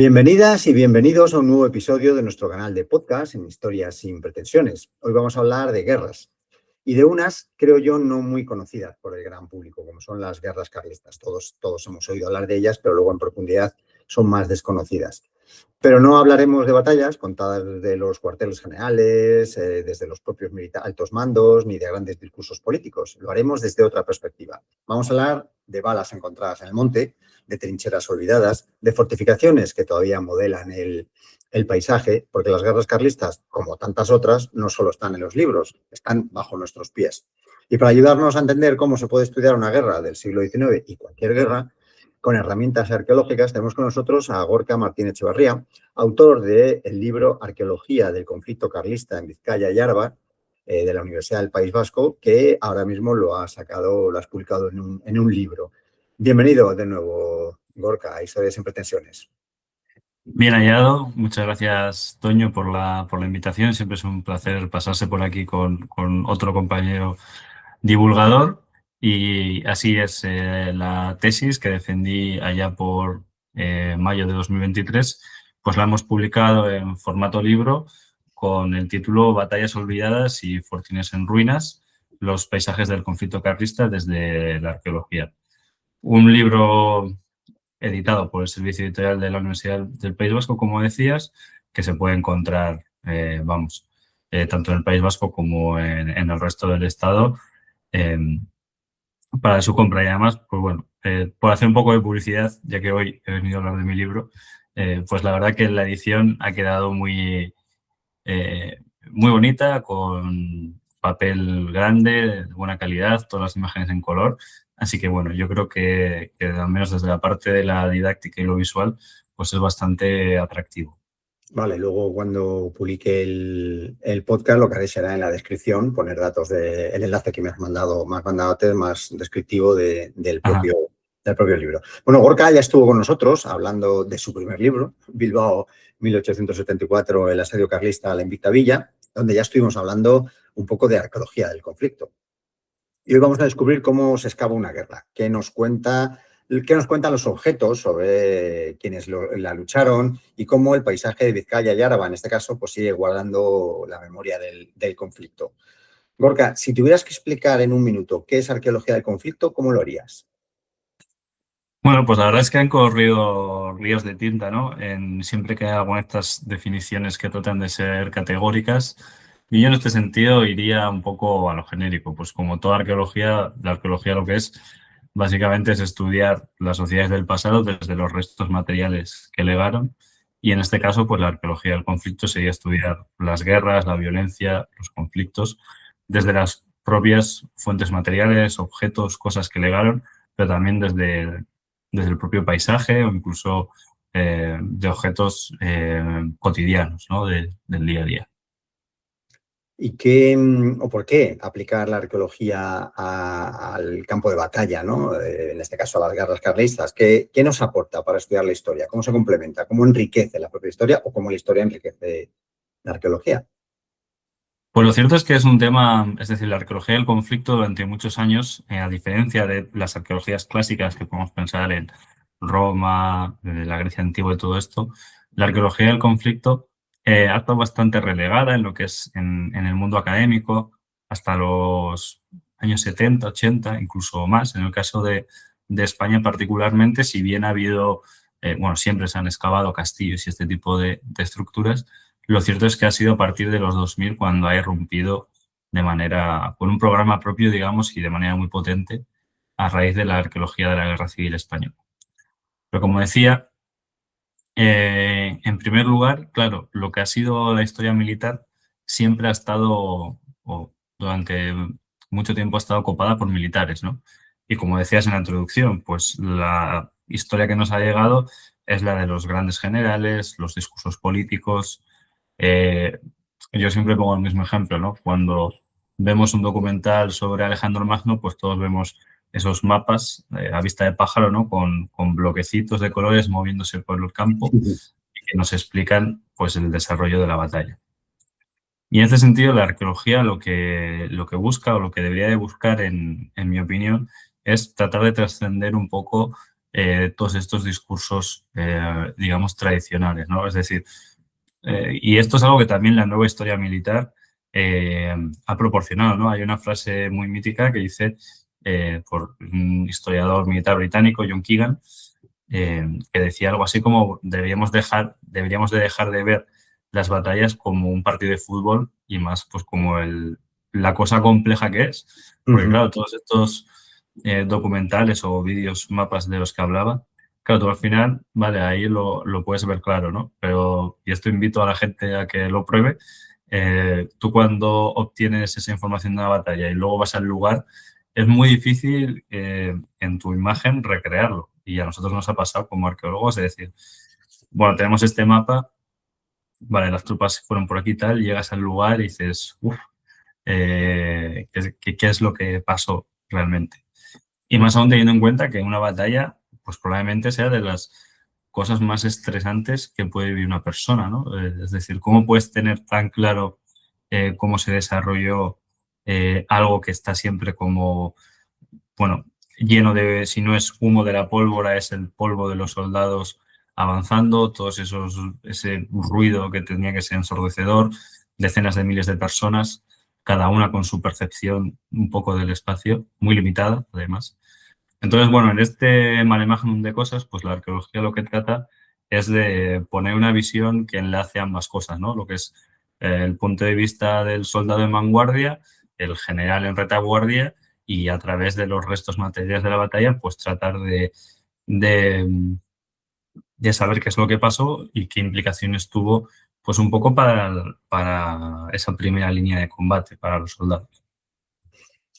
Bienvenidas y bienvenidos a un nuevo episodio de nuestro canal de podcast en Historias sin Pretensiones. Hoy vamos a hablar de guerras y de unas, creo yo, no muy conocidas por el gran público, como son las guerras carlistas. Todos hemos oído hablar de ellas, pero luego en profundidad son más desconocidas. Pero no hablaremos de batallas contadas desde los cuarteles generales, desde los propios altos mandos, ni de grandes discursos políticos. Lo haremos desde otra perspectiva. Vamos a hablar de balas encontradas en el monte, de trincheras olvidadas, de fortificaciones que todavía modelan el paisaje, porque las guerras carlistas, como tantas otras, no solo están en los libros, están bajo nuestros pies. Y para ayudarnos a entender cómo se puede estudiar una guerra del siglo XIX y cualquier guerra, con herramientas arqueológicas, tenemos con nosotros a Gorka Martín Echevarría, autor del libro Arqueología del conflicto carlista en Vizcaya y Áraba, de la Universidad del País Vasco, que ahora mismo lo has publicado en un libro. Bienvenido de nuevo, Gorka, a Historias sin Pretensiones. Bien hallado, muchas gracias, Toño, por la invitación. Siempre es un placer pasarse por aquí con otro compañero divulgador. Y así es, la tesis que defendí allá por mayo de 2023, pues la hemos publicado en formato libro con el título Batallas olvidadas y fortines en ruinas, los paisajes del conflicto carlista desde la arqueología. Un libro editado por el Servicio Editorial de la Universidad del País Vasco, como decías, que se puede encontrar, tanto en el País Vasco como en el resto del Estado, para su compra. Y además, pues bueno, por hacer un poco de publicidad, ya que hoy he venido a hablar de mi libro, pues la verdad que la edición ha quedado muy bonita, con papel grande, de buena calidad, todas las imágenes en color. Así que bueno, yo creo que al menos desde la parte de la didáctica y lo visual, pues es bastante atractivo. Vale, luego cuando publique el podcast lo que haré será en la descripción poner datos del enlace que me has mandado antes, más descriptivo del propio libro. Bueno, Gorka ya estuvo con nosotros hablando de su primer libro, Bilbao 1874, el asedio carlista a la invicta Villa, donde ya estuvimos hablando un poco de arqueología del conflicto. Y hoy vamos a descubrir cómo se escapa una guerra, qué nos cuentan los objetos sobre quienes la lucharon y cómo el paisaje de Vizcaya y Áraba, en este caso, pues sigue guardando la memoria del conflicto. Gorka, si tuvieras que explicar en un minuto qué es arqueología del conflicto, ¿cómo lo harías? Bueno, pues la verdad es que han corrido ríos de tinta, ¿no? Siempre que hay alguna de estas definiciones que tratan de ser categóricas. Y yo en este sentido iría un poco a lo genérico, pues como toda arqueología, la arqueología lo que es básicamente es estudiar las sociedades del pasado desde los restos materiales que legaron, y en este caso pues la arqueología del conflicto sería estudiar las guerras, la violencia, los conflictos desde las propias fuentes materiales, objetos, cosas que legaron, pero también desde el propio paisaje o incluso de objetos cotidianos, ¿no? del día a día. ¿Y por qué aplicar la arqueología al campo de batalla, ¿no? En este caso a las guerras carlistas? ¿Qué nos aporta para estudiar la historia? ¿Cómo se complementa? ¿Cómo enriquece la propia historia o cómo la historia enriquece la arqueología? Pues lo cierto es que es un tema, es decir, la arqueología del conflicto durante muchos años, a diferencia de las arqueologías clásicas que podemos pensar en Roma, la Grecia antigua y todo esto, la arqueología del conflicto ha estado bastante relegada en lo que es en el mundo académico hasta los años 70, 80, incluso más. En el caso de España particularmente, si bien ha habido, bueno, siempre se han excavado castillos y este tipo de estructuras, lo cierto es que ha sido a partir de los 2000 cuando ha irrumpido con un programa propio, digamos, y de manera muy potente a raíz de la arqueología de la Guerra Civil Española. Pero como decía, en primer lugar, claro, lo que ha sido la historia militar siempre ha estado, o durante mucho tiempo ha estado copada por militares, ¿no? Y como decías en la introducción, pues la historia que nos ha llegado es la de los grandes generales, los discursos políticos. Yo siempre pongo el mismo ejemplo, ¿no? Cuando vemos un documental sobre Alejandro Magno, pues todos vemos esos mapas a vista de pájaro, ¿no? Con bloquecitos de colores moviéndose por el campo y que nos explican, pues, el desarrollo de la batalla. Y en este sentido, la arqueología lo que busca, o lo que debería de buscar, en mi opinión, es tratar de trascender un poco todos estos discursos, digamos, tradicionales, ¿no? Es decir, y esto es algo que también la nueva historia militar ha proporcionado, ¿no? Hay una frase muy mítica que dice, por un historiador militar británico, John Keegan, que decía algo así como deberíamos de dejar de ver las batallas como un partido de fútbol y más pues como la cosa compleja que es. Porque claro, todos estos documentales o vídeos, mapas de los que hablaba, claro, tú al final, vale, ahí lo puedes ver claro, ¿no? Pero, y esto invito a la gente a que lo pruebe, tú cuando obtienes esa información de una batalla y luego vas al lugar, es muy difícil en tu imagen recrearlo. Y a nosotros nos ha pasado como arqueólogos, es decir, bueno, tenemos este mapa, vale, las tropas fueron por aquí y tal, llegas al lugar y dices, uff, ¿qué es lo que pasó realmente? Y más aún teniendo en cuenta que una batalla, pues probablemente sea de las cosas más estresantes que puede vivir una persona, ¿no? Es decir, ¿cómo puedes tener tan claro cómo se desarrolló algo que está siempre como, bueno, lleno de, si no es humo de la pólvora, es el polvo de los soldados avanzando, ese ruido que tenía que ser ensordecedor, decenas de miles de personas, cada una con su percepción un poco del espacio, muy limitada además. Entonces, bueno, en este maremagnum de cosas, pues la arqueología lo que trata es de poner una visión que enlace ambas cosas, ¿no? Lo que es el punto de vista del soldado en vanguardia, el general en retaguardia y a través de los restos materiales de la batalla, pues tratar de, de saber qué es lo que pasó y qué implicaciones tuvo, pues un poco para esa primera línea de combate, para los soldados.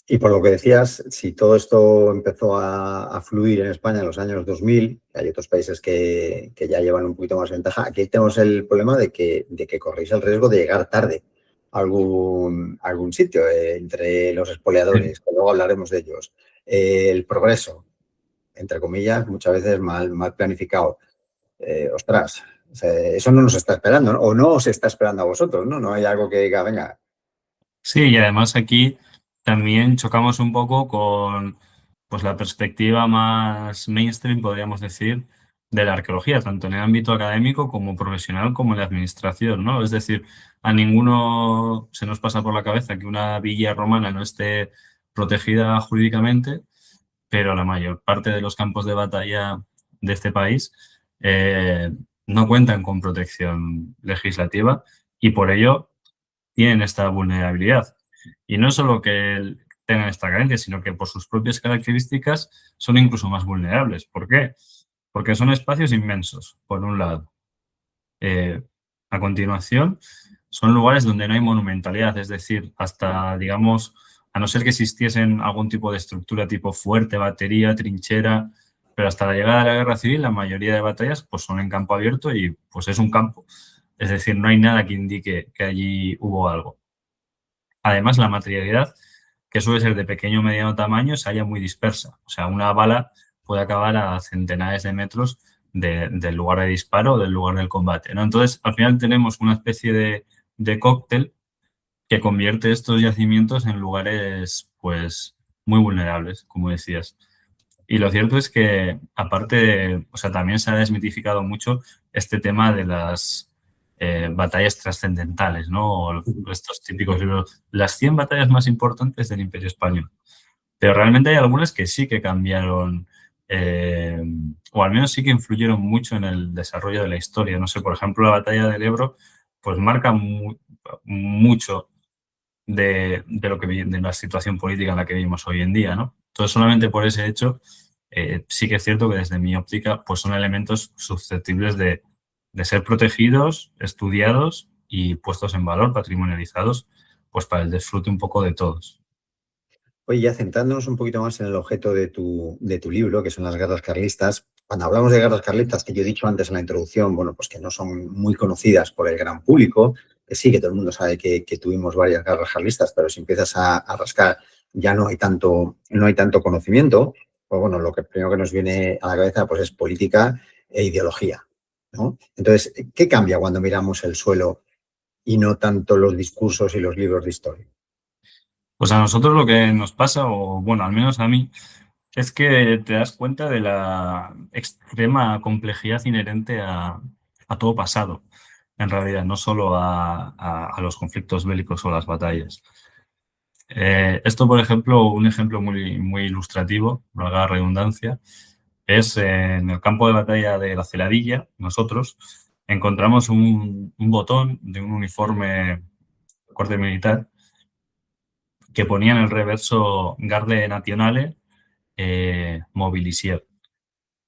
Y por lo que decías, si todo esto empezó a fluir en España en los años 2000, hay otros países que ya llevan un poquito más de ventaja, aquí tenemos el problema de que corréis el riesgo de llegar tarde a algún sitio, entre los Sí. expoliadores, que luego hablaremos de ellos, el progreso, entre comillas, muchas veces mal planificado. Ostras, o sea, eso no nos está esperando, ¿no? O no os está esperando a vosotros, ¿no? No hay algo que diga, venga. Sí, y además aquí también chocamos un poco con pues, la perspectiva más mainstream, podríamos decir, de la arqueología, tanto en el ámbito académico como profesional, como en la administración, ¿no? Es decir, a ninguno se nos pasa por la cabeza que una villa romana no esté protegida jurídicamente, pero la mayor parte de los campos de batalla de este país no cuentan con protección legislativa y por ello tienen esta vulnerabilidad. Y no solo que tengan esta carencia, sino que por sus propias características son incluso más vulnerables. ¿Por qué? Porque son espacios inmensos, por un lado. A continuación, son lugares donde no hay monumentalidad, es decir, hasta, digamos, a no ser que existiesen algún tipo de estructura tipo fuerte, batería, trinchera, pero hasta la llegada de la guerra civil, la mayoría de batallas pues, son en campo abierto y pues es un campo. Es decir, no hay nada que indique que allí hubo algo. Además, la materialidad, que suele ser de pequeño o mediano tamaño, se halla muy dispersa. O sea, una bala puede acabar a centenares de metros del lugar de disparo o del lugar del combate, ¿no? Entonces, al final tenemos una especie de cóctel que convierte estos yacimientos en lugares, pues, muy vulnerables, como decías. Y lo cierto es que, aparte o sea, también se ha desmitificado mucho este tema de las batallas trascendentales, ¿no? O estos típicos libros, las 100 batallas más importantes del Imperio Español. Pero realmente hay algunas que sí que cambiaron, o al menos sí que influyeron mucho en el desarrollo de la historia. No sé, por ejemplo, la batalla del Ebro, pues marca mucho de lo que de la situación política en la que vivimos hoy en día, ¿no? Entonces, solamente por ese hecho, sí que es cierto que desde mi óptica, pues son elementos susceptibles de ser protegidos, estudiados y puestos en valor, patrimonializados, pues para el disfrute un poco de todos. Oye, ya centrándonos un poquito más en el objeto de tu libro, que son las guerras carlistas. Cuando hablamos de guerras carlistas, que yo he dicho antes en la introducción, bueno, pues que no son muy conocidas por el gran público, que sí, que todo el mundo sabe que tuvimos varias guerras carlistas, pero si empiezas a rascar ya no hay tanto conocimiento. Pues bueno, lo que primero que nos viene a la cabeza pues es política e ideología, ¿no? Entonces, ¿qué cambia cuando miramos el suelo y no tanto los discursos y los libros de historia? Pues a nosotros lo que nos pasa, o bueno, al menos a mí, Es que te das cuenta de la extrema complejidad inherente a todo pasado, en realidad, no solo a los conflictos bélicos o las batallas. Esto, por ejemplo, un ejemplo muy ilustrativo, valga la redundancia, es en el campo de batalla de la Celadilla. Nosotros encontramos un botón de un uniforme de corte militar que ponía en el reverso Garde Nationale Mobilisier.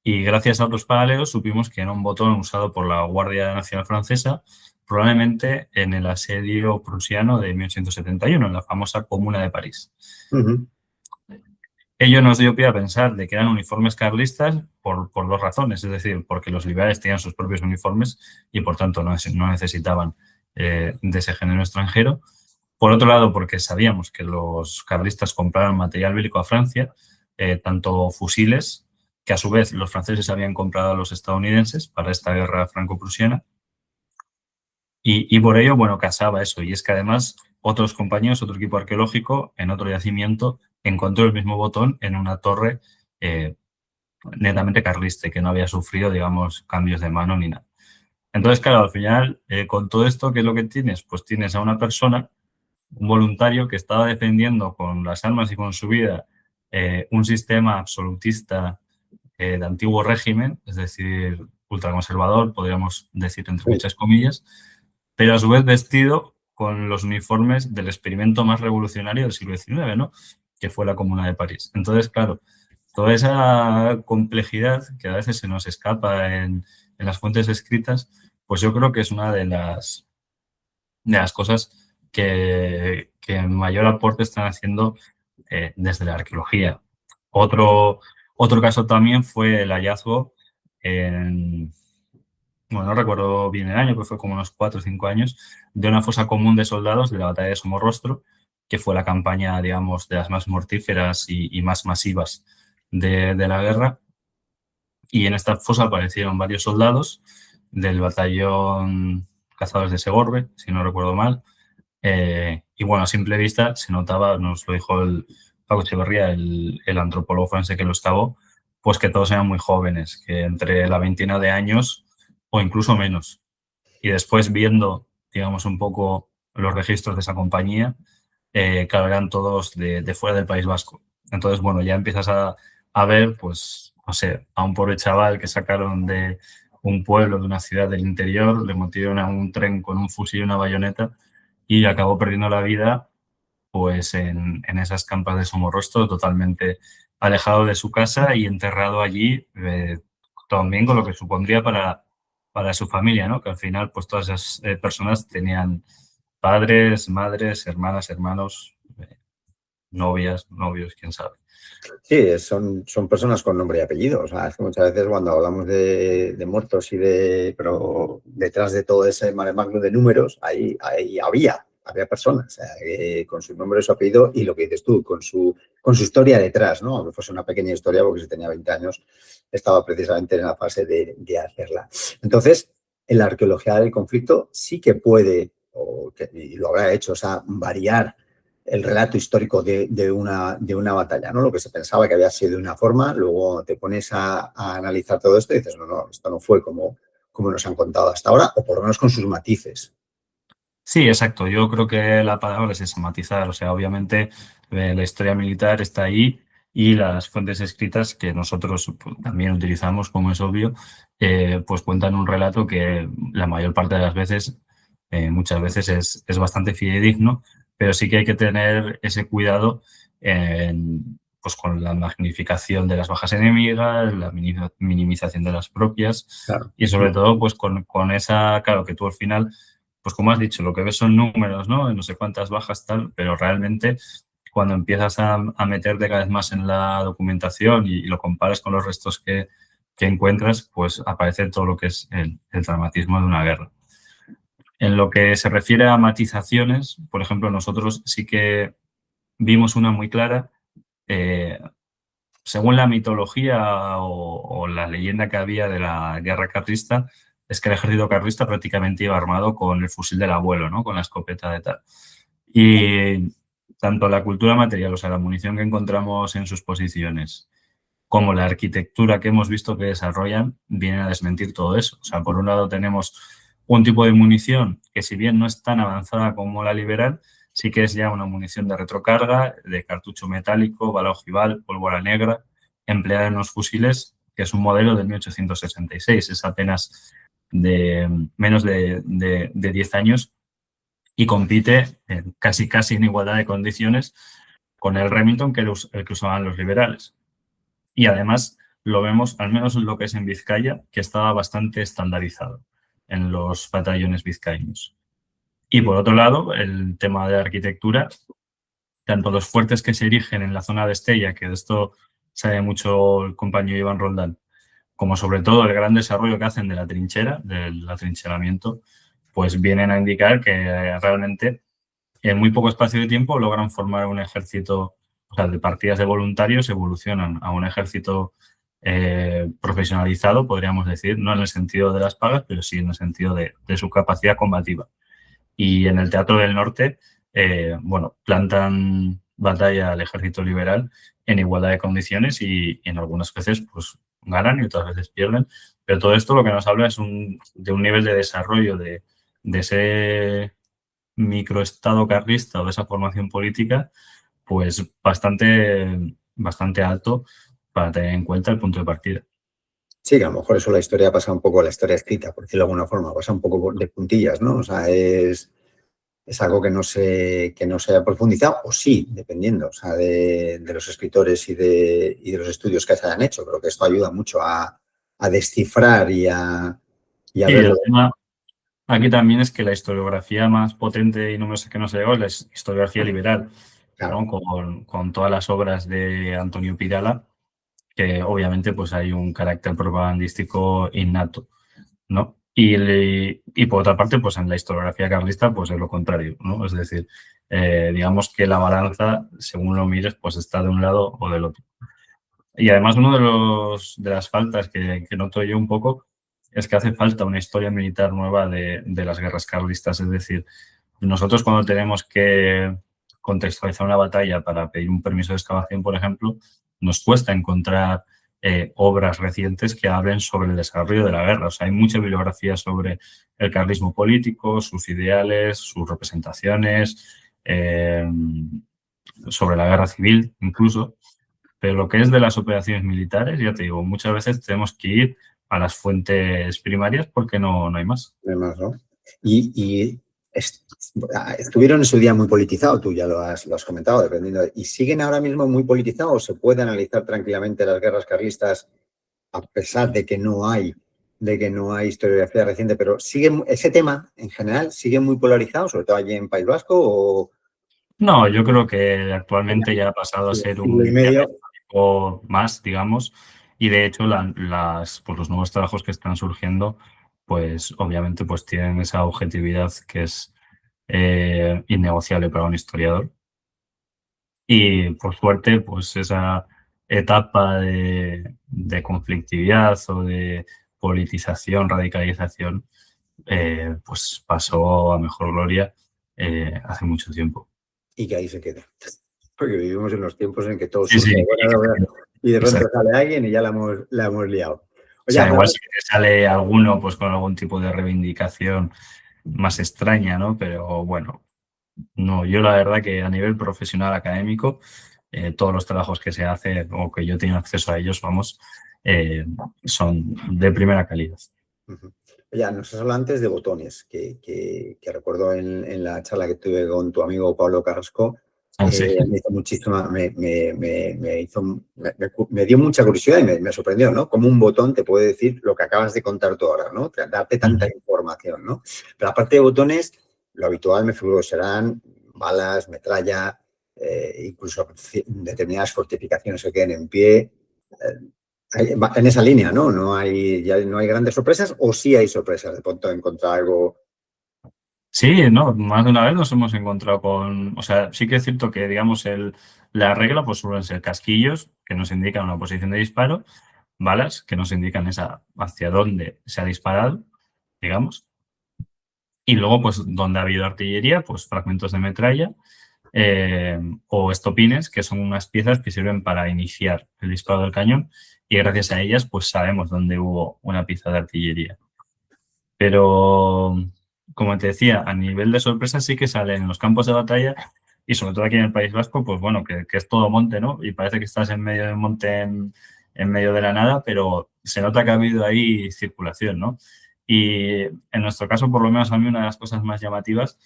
Y gracias a otros paralelos supimos que era un botón usado por la Guardia Nacional Francesa, probablemente en el asedio prusiano de 1871, en la famosa Comuna de París. Ujú. Ello nos dio pie a pensar de que eran uniformes carlistas por dos razones, es decir, porque los liberales tenían sus propios uniformes y por tanto no necesitaban de ese género extranjero. Por otro lado, porque sabíamos que los carlistas compraron material bélico a Francia, tanto fusiles, que a su vez los franceses habían comprado a los estadounidenses para esta guerra franco-prusiana, y por ello, bueno, casaba eso. Y es que además otros compañeros, otro equipo arqueológico, en otro yacimiento, encontró el mismo botón en una torre eh, netamente carlista, que no había sufrido, digamos, cambios de mano ni nada. Entonces, claro, al final, con todo esto, ¿qué es lo que tienes? Pues tienes a una persona, un voluntario, que estaba defendiendo con las armas y con su vida un sistema absolutista de antiguo régimen, es decir, ultraconservador, podríamos decir entre Sí, muchas comillas, pero a su vez vestido con los uniformes del experimento más revolucionario del siglo XIX, ¿no? Que fue la Comuna de París. Entonces, claro, toda esa complejidad que a veces se nos escapa en las fuentes escritas, pues yo creo que es una de las cosas que mayor aporte están haciendo desde la arqueología. Otro caso también fue el hallazgo en, bueno, no recuerdo bien el año, pero fue como unos 4 o 5 años, de una fosa común de soldados de la batalla de Somorrostro, que fue la campaña, digamos, de las más mortíferas y más masivas de la guerra. Y en esta fosa aparecieron varios soldados del batallón Cazadores de Segorbe, si no recuerdo mal. Y bueno, a simple vista se notaba, nos lo dijo el Paco Echeverría, el antropólogo forense que lo excavó, pues que todos eran muy jóvenes, que entre la veintena de años o incluso menos. Y después viendo, digamos, un poco los registros de esa compañía, claro, eran todos de fuera del País Vasco. Entonces, bueno, ya empiezas a ver, pues, no sé, a un pobre chaval que sacaron de un pueblo, de una ciudad del interior, le metieron a un tren con un fusil y una bayoneta y acabó perdiendo la vida pues en esas campas de Somorrostro, totalmente alejado de su casa y enterrado allí, también con lo que supondría para su familia, ¿no? Que al final pues todas esas personas tenían padres, madres, hermanas, hermanos, novias, novios, quién sabe. sí, son personas con nombre y apellido. O sea, es que muchas veces cuando hablamos de muertos pero detrás de todo ese mare magnum de números, ahí había personas, o sea, con su nombre y su apellido y lo que dices tú, con su historia detrás, ¿no? Aunque fuese una pequeña historia, porque si tenía 20 años, estaba precisamente en la fase de hacerla. Entonces, en la arqueología del conflicto sí que puede, y lo habrá hecho, o sea, variar el relato histórico de una batalla, ¿no? Lo que se pensaba que había sido de una forma, luego te pones a analizar todo esto y dices, no, esto no fue como nos han contado hasta ahora, o por lo menos con sus matices. Sí, exacto. Yo creo que la palabra es esa, matizar. O sea, obviamente la historia militar está ahí y las fuentes escritas que nosotros pues, también utilizamos, como es obvio, pues cuentan un relato que la mayor parte de las veces, muchas veces es bastante fidedigno, pero sí que hay que tener ese cuidado pues con la magnificación de las bajas enemigas, la minimización de las propias Claro. y sobre todo pues con esa, claro, que tú al final pues como has dicho, lo que ves son números, ¿no? No sé cuántas bajas tal, pero realmente cuando empiezas a meterte cada vez más en la documentación y lo comparas con los restos que encuentras, pues aparece todo lo que es el dramatismo de una guerra. En lo que se refiere a matizaciones, por ejemplo, nosotros sí que vimos una muy clara. eh, Según la mitología o la leyenda que había de la guerra carlista, es que el ejército carlista prácticamente iba armado con el fusil del abuelo, ¿no? Con la escopeta de tal. Y tanto la cultura material, o sea, la munición que encontramos en sus posiciones, como la arquitectura que hemos visto que desarrollan viene a desmentir todo eso. O sea, por un lado tenemos un tipo de munición que, si bien no es tan avanzada como la liberal, sí que es ya una munición de retrocarga, de cartucho metálico, bala ojival, pólvora negra, empleada en los fusiles, que es un modelo de 1866. Es apenas de menos de 10 años y compite casi en igualdad de condiciones con el Remington, el que usaban los liberales. Y además lo vemos, al menos en lo que es en Vizcaya, que estaba bastante estandarizado en los batallones vizcaínos. Y por otro lado, el tema de arquitectura, tanto los fuertes que se erigen en la zona de Estella, que de esto sabe mucho el compañero Iván Roldán, como sobre todo el gran desarrollo que hacen de la trinchera, del atrincheramiento, pues vienen a indicar que realmente en muy poco espacio de tiempo logran formar un ejército, o sea, de partidas de voluntarios evolucionan a un ejército profesionalizado, podríamos decir, no en el sentido de las pagas, pero sí en el sentido de su capacidad combativa. Y en el Teatro del Norte, bueno, plantan batalla al ejército liberal en igualdad de condiciones y en algunas veces pues ganan y otras veces pierden. Pero todo esto lo que nos habla es de un nivel de desarrollo de ese microestado carlista o de esa formación política, pues bastante alto para tener en cuenta el punto de partida. Sí, que a lo mejor eso la historia pasa un poco, la historia escrita, por decirlo de alguna forma, pasa un poco de puntillas, ¿no? O sea, es algo que no se haya profundizado, o sí, dependiendo, o sea, de los escritores y de los estudios que se hayan hecho. Creo que esto ayuda mucho a descifrar y a Y verlo. el tema aquí también es que la historiografía más potente y numerosa que nos llegó es la historiografía liberal, Claro. ¿no? Con todas las obras de Antonio Pirala, que obviamente pues hay un carácter propagandístico innato, ¿no? Y por otra parte, pues en la historiografía carlista, pues es lo contrario, ¿no? Es decir, digamos que la balanza, según lo mires, pues está de un lado o del otro. Y además uno de las faltas que noto yo un poco es que hace falta una historia militar nueva de las guerras carlistas. Es decir, nosotros cuando tenemos que contextualizar una batalla para pedir un permiso de excavación, por ejemplo, nos cuesta encontrar obras recientes que hablen sobre el desarrollo de la guerra. O sea, hay mucha bibliografía sobre el carlismo político, sus ideales, sus representaciones, sobre la guerra civil incluso. Pero lo que es de las operaciones militares, ya te digo, muchas veces tenemos que ir a las fuentes primarias porque no hay más. Además, ¿no? Y estuvieron en su día muy politizados, tú ya lo has comentado, dependiendo. ¿Y siguen ahora mismo muy politizados o se puede analizar tranquilamente las guerras carlistas a pesar de que no hay historiografía reciente, pero sigue ese tema en general sigue muy polarizado, sobre todo allí en País Vasco? ¿O No, yo creo que actualmente ya ha pasado a ser siglo y un tema medio? histórico más, digamos, y de hecho pues los nuevos trabajos que están surgiendo, pues obviamente pues tienen esa objetividad que es innegociable para un historiador. Y por suerte, pues esa etapa de conflictividad o de politización, radicalización, pues pasó a mejor gloria hace mucho tiempo. Y que ahí se quede. Porque vivimos en los tiempos en que todo Sí, surge sí, de buena hora y de pronto exacto. sale alguien y ya la hemos liado. O Oye, sea, igual sí que te sale alguno pues con algún tipo de reivindicación más extraña, ¿no? Pero bueno, no, yo la verdad que a nivel profesional académico, todos los trabajos que se hacen o que yo tengo acceso a ellos, vamos, son de primera calidad. ya nos has hablado antes de botones, que recuerdo en la charla que tuve con tu amigo Pablo Carrasco, Ah, sí. me hizo muchísima, me dio mucha curiosidad y me sorprendió, ¿no? Como un botón te puede decir lo que acabas de contar tú ahora, ¿no? Darte tanta información, ¿no? Pero aparte de botones, lo habitual me figuro que serán balas, metralla, incluso determinadas fortificaciones que queden en pie. En esa línea, ¿no? Ya no hay grandes sorpresas, o sí hay sorpresas de pronto encontrar algo. Sí, no, más de una vez nos hemos encontrado con, o sea, sí que es cierto que, digamos, la regla pues suelen ser casquillos que nos indican una posición de disparo, balas que nos indican hacia dónde se ha disparado, digamos, y luego pues donde ha habido artillería, pues fragmentos de metralla o estopines, que son unas piezas que sirven para iniciar el disparo del cañón y gracias a ellas pues sabemos dónde hubo una pieza de artillería. Pero, como te decía, a nivel de sorpresa sí que salen en los campos de batalla y sobre todo aquí en el País Vasco, pues bueno, que es todo monte, ¿no? Y parece que estás en medio del monte, en medio de la nada, pero se nota que ha habido ahí circulación, ¿no? Y en nuestro caso, por lo menos a mí, una de las cosas más llamativas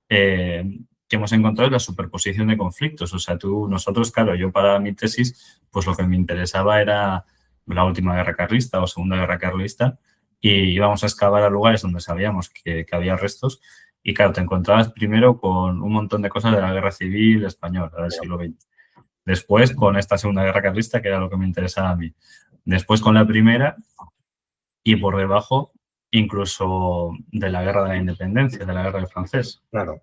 que hemos encontrado es la superposición de conflictos. O sea, nosotros, claro, yo para mi tesis, pues lo que me interesaba era la última guerra carlista o segunda guerra carlista y íbamos a excavar a lugares donde sabíamos que había restos y claro, te encontrabas primero con un montón de cosas de la guerra civil española del siglo XX. Después con esta segunda guerra carlista, que era lo que me interesaba a mí. Después con la primera y por debajo incluso de la guerra de la independencia, de la guerra del francés. Claro.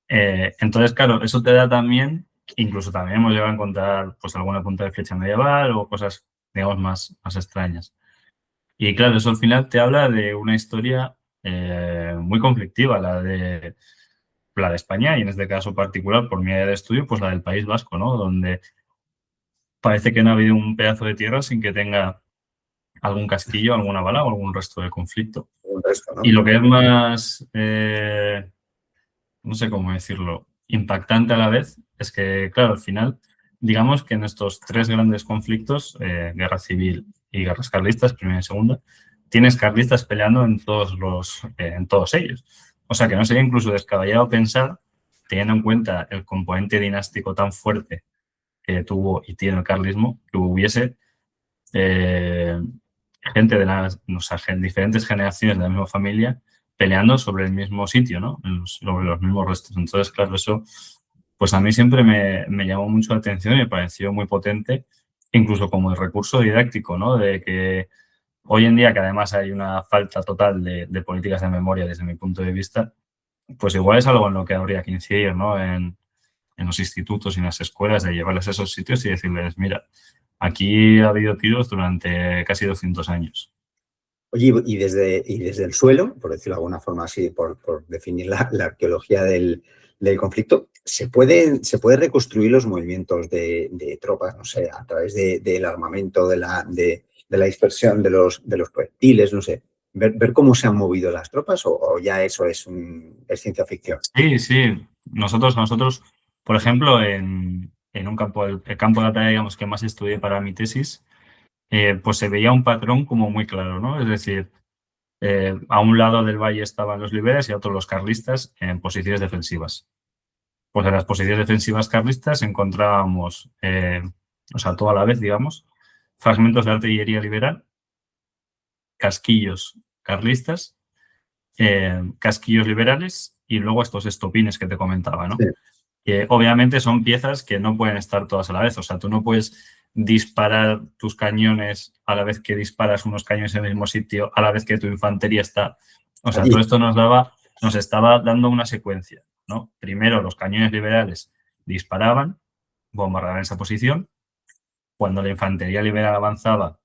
Entonces, claro, eso te da también, incluso también hemos llegado a encontrar pues alguna punta de flecha medieval o cosas, digamos, más extrañas. Y claro, eso al final te habla de una historia muy conflictiva, la de España y en este caso particular, por mi área de estudio, pues la del País Vasco, ¿no? Donde parece que no ha habido un pedazo de tierra sin que tenga algún casquillo, alguna bala o algún resto de conflicto. Un resto, ¿no? Y lo que es más, no sé cómo decirlo, impactante a la vez, es que, claro, al final, digamos que en estos tres grandes conflictos, guerra civil y guerras carlistas, primera y segunda, tienes carlistas peleando en todos ellos. O sea que no sería incluso descabellado pensar, teniendo en cuenta el componente dinástico tan fuerte que tuvo y tiene el carlismo, que hubiese eh, gente o sea, diferentes generaciones de la misma familia peleando sobre el mismo sitio, ¿no? Sobre los mismos restos. Entonces, claro, eso pues a mí siempre me llamó mucho la atención y me pareció muy potente, incluso como el recurso didáctico, ¿no? De que hoy en día, que además hay una falta total de políticas de memoria desde mi punto de vista, pues igual es algo en lo que habría que incidir, ¿no? En los institutos y en las escuelas, de llevarles a esos sitios y decirles, mira, aquí ha habido tiros durante casi 200 años. Oye, y desde el suelo, por decirlo de alguna forma así, por definir la arqueología del conflicto, ¿se puede reconstruir los movimientos de tropas, no sé, a través del armamento, de la dispersión de los proyectiles, no sé? Ver cómo se han movido las tropas o ya eso es ciencia ficción? Sí, sí. Nosotros, por ejemplo, en un campo, el campo de batalla, digamos, que más estudié para mi tesis, pues se veía un patrón como muy claro, ¿no? Es decir, a un lado del valle estaban los liberales y a otro los carlistas en posiciones defensivas. Pues en las posiciones defensivas carlistas encontrábamos, o sea, toda la vez, digamos, fragmentos de artillería liberal, casquillos carlistas, casquillos liberales y luego estos estopines que te comentaba, ¿no? Sí. Que obviamente son piezas que no pueden estar todas a la vez. O sea, tú no puedes disparar tus cañones a la vez que disparas unos cañones en el mismo sitio, a la vez que tu infantería está. O sea, Allí. todo esto nos estaba dando una secuencia, ¿no? Primero los cañones liberales disparaban, bombardeaban esa posición. Cuando la infantería liberal avanzaba,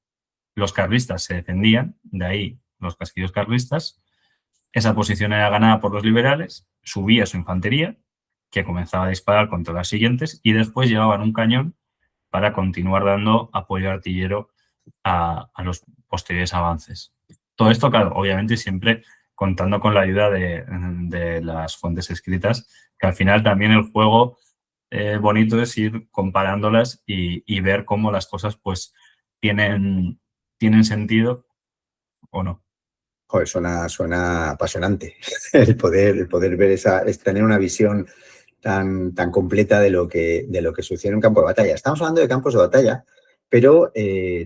los carlistas se defendían, de ahí los casquillos carlistas. Esa posición era ganada por los liberales, subía su infantería, que comenzaba a disparar contra las siguientes, y después llevaban un cañón para continuar dando apoyo artillero a los posteriores avances. Todo esto, claro, obviamente siempre contando con la ayuda de las fuentes escritas, que al final también el juego bonito es ir comparándolas y ver cómo las cosas pues tienen sentido o no. Joder, suena apasionante el poder ver tener una visión tan completa de lo que sucede en un campo de batalla. Estamos hablando de campos de batalla, pero